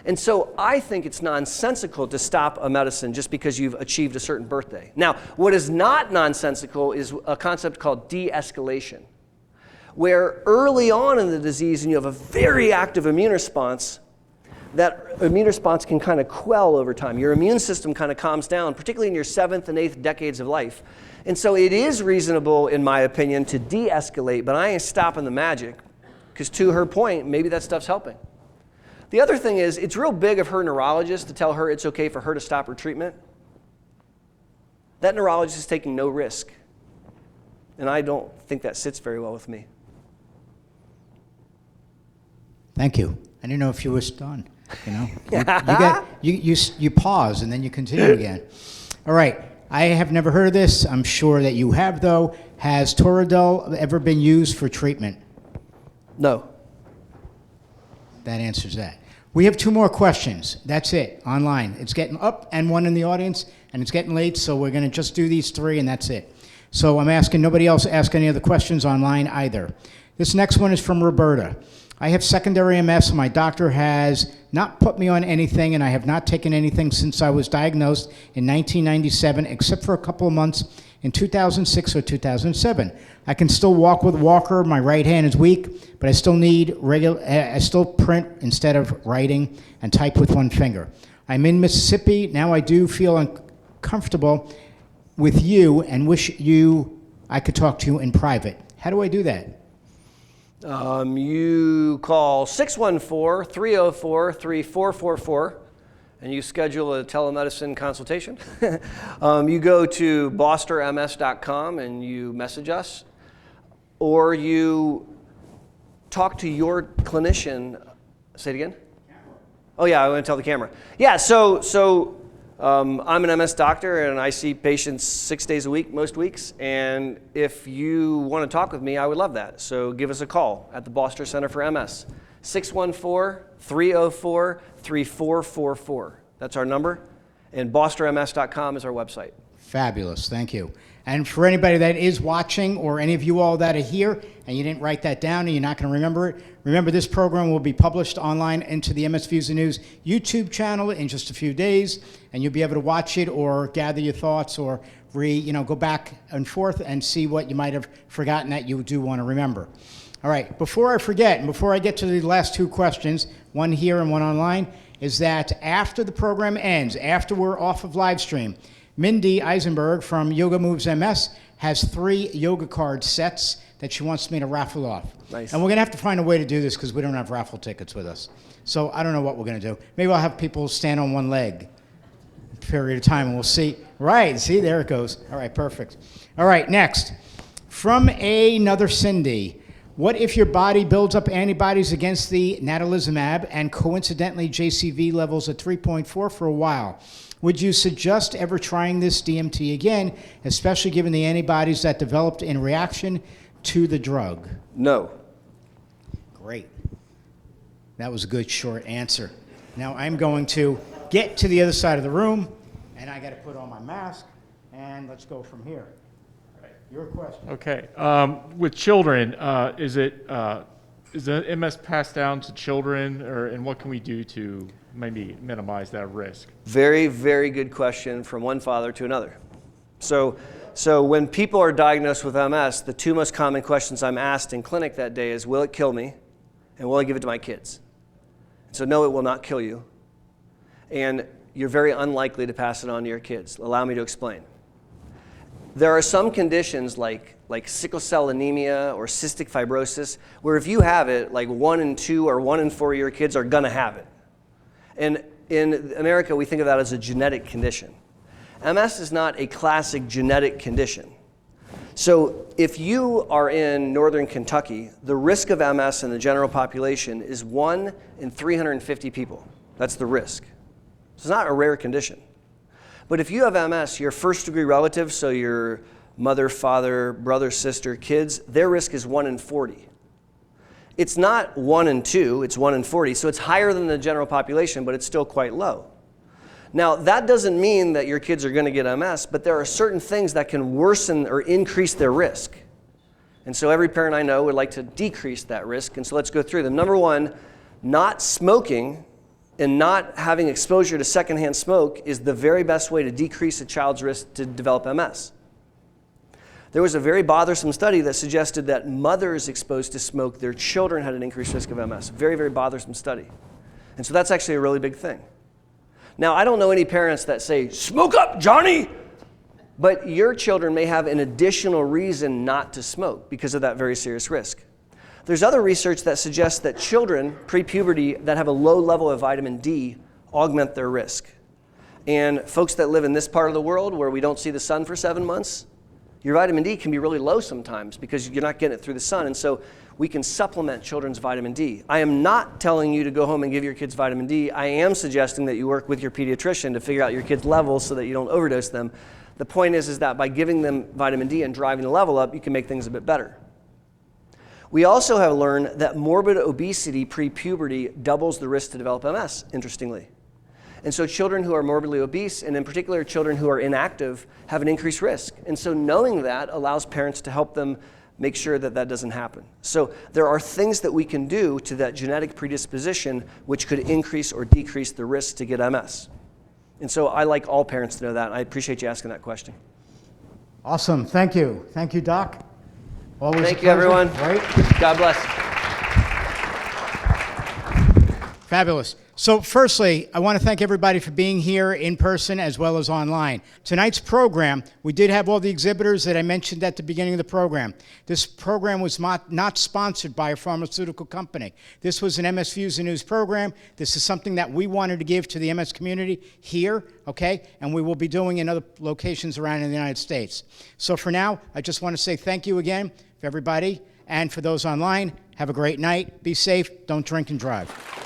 And so I think it's nonsensical to stop a medicine just because you've achieved a certain birthday. Now, what is not nonsensical is a concept called de-escalation, where early on in the disease and you have a very active immune response, that immune response can kind of quell over time. Your immune system kind of calms down, particularly in your 7th and 8th decades of life. And so it is reasonable, in my opinion, to de-escalate, but I ain't stopping the magic, because to her point, maybe that stuff's helping. The other thing is, it's real big of her neurologist to tell her it's okay for her to stop her treatment. That neurologist is taking no risk. And I don't think that sits very well with me. Thank you. I didn't know if you were done. You know, you pause and then you continue again. All right. I have never heard of this. I'm sure that you have, though. Has Toradol ever been used for treatment? No. That answers that. We have 2 more questions. That's it, online. It's getting up, and one in the audience, and it's getting late, so we're going to just do these 3, and that's it. So I'm asking nobody else to ask any other questions online either. This next one is from Roberta. I have secondary MS, and my doctor has not put me on anything, and I have not taken anything since I was diagnosed in 1997, except for a couple of months in 2006 or 2007. I can still walk with a walker. My right hand is weak, but I still I still print instead of writing and type with one finger. I'm in Mississippi. Now I do feel uncomfortable with you and wish I could talk to you in private. How do I do that? You call 614-304-3444 and you schedule a telemedicine consultation. You go to bosterms.com and you message us, or you talk to your clinician. Say it again? Oh yeah, I want to tell the camera. Yeah, so I'm an MS doctor and I see patients 6 days a week, most weeks. And if you want to talk with me, I would love that. So give us a call at the Boster Center for MS. 614-304-3444. That's our number. And bosterms.com is our website. Fabulous, thank you. And for anybody that is watching, or any of you all that are here, and you didn't write that down and you're not going to remember it, remember this program will be published online into the MS Views and News YouTube channel in just a few days, and you'll be able to watch it or gather your thoughts or go back and forth and see what you might have forgotten that you do want to remember. All right, before I forget, and before I get to the last 2 questions, one here and one online, is that after the program ends, after we're off of live stream, Mindy Eisenberg from Yoga Moves MS has 3 yoga card sets that she wants me to raffle off. Nice. And we're going to have to find a way to do this because we don't have raffle tickets with us. So I don't know what we're going to do. Maybe I'll have people stand on one leg a period of time and we'll see. Right, see, there it goes. All right, perfect. All right, next. From another Cindy. What if your body builds up antibodies against the natalizumab and coincidentally JCV levels at 3.4 for a while? Would you suggest ever trying this DMT again, especially given the antibodies that developed in reaction to the drug? No. Great. That was a good short answer. Now I'm going to get to the other side of the room, and I got to put on my mask and let's go from here. Your question. Okay. With children, is the MS passed down to children, and what can we do to maybe minimize that risk? Very, very good question from one father to another. So when people are diagnosed with MS, the two most common questions I'm asked in clinic that day is, will it kill me? And will I give it to my kids? So no, it will not kill you. And you're very unlikely to pass it on to your kids. Allow me to explain. There are some conditions like sickle cell anemia or cystic fibrosis where if you have it, like 1 in 2 or 1 in 4 of your kids are gonna have it. And in America, we think of that as a genetic condition. MS is not a classic genetic condition. So if you are in northern Kentucky, the risk of MS in the general population is 1 in 350 people. That's the risk. So it's not a rare condition. But if you have MS, your first degree relatives, so your mother, father, brother, sister, kids, their risk is 1 in 40. It's not 1 in 2, it's 1 in 40, so it's higher than the general population, but it's still quite low. Now, that doesn't mean that your kids are going to get MS, but there are certain things that can worsen or increase their risk. And so every parent I know would like to decrease that risk, and so let's go through them. Number 1, not smoking and not having exposure to secondhand smoke is the very best way to decrease a child's risk to develop MS. There was a very bothersome study that suggested that mothers exposed to smoke, their children had an increased risk of MS. Very, very bothersome study. And so that's actually a really big thing. Now, I don't know any parents that say, smoke up, Johnny! But your children may have an additional reason not to smoke because of that very serious risk. There's other research that suggests that children pre-puberty that have a low level of vitamin D augment their risk. And folks that live in this part of the world where we don't see the sun for 7 months, your vitamin D can be really low sometimes because you're not getting it through the sun. And so we can supplement children's vitamin D. I am not telling you to go home and give your kids vitamin D. I am suggesting that you work with your pediatrician to figure out your kids' levels so that you don't overdose them. The point is that by giving them vitamin D and driving the level up, you can make things a bit better. We also have learned that morbid obesity pre-puberty doubles the risk to develop MS, interestingly. And so children who are morbidly obese, and in particular children who are inactive, have an increased risk. And so knowing that allows parents to help them make sure that that doesn't happen. So there are things that we can do to that genetic predisposition which could increase or decrease the risk to get MS. And so I like all parents to know that. I appreciate you asking that question. Awesome. Thank you. Thank you, Doc. Always Thank a you, pleasure, everyone. Right? God bless. Fabulous. So firstly, I want to thank everybody for being here in person as well as online. Tonight's program, we did have all the exhibitors that I mentioned at the beginning of the program. This program was not sponsored by a pharmaceutical company. This was an MS Views and News program. This is something that we wanted to give to the MS community here, okay? And we will be doing in other locations around in the United States. So for now, I just want to say thank you again for everybody. And for those online, have a great night. Be safe. Don't drink and drive.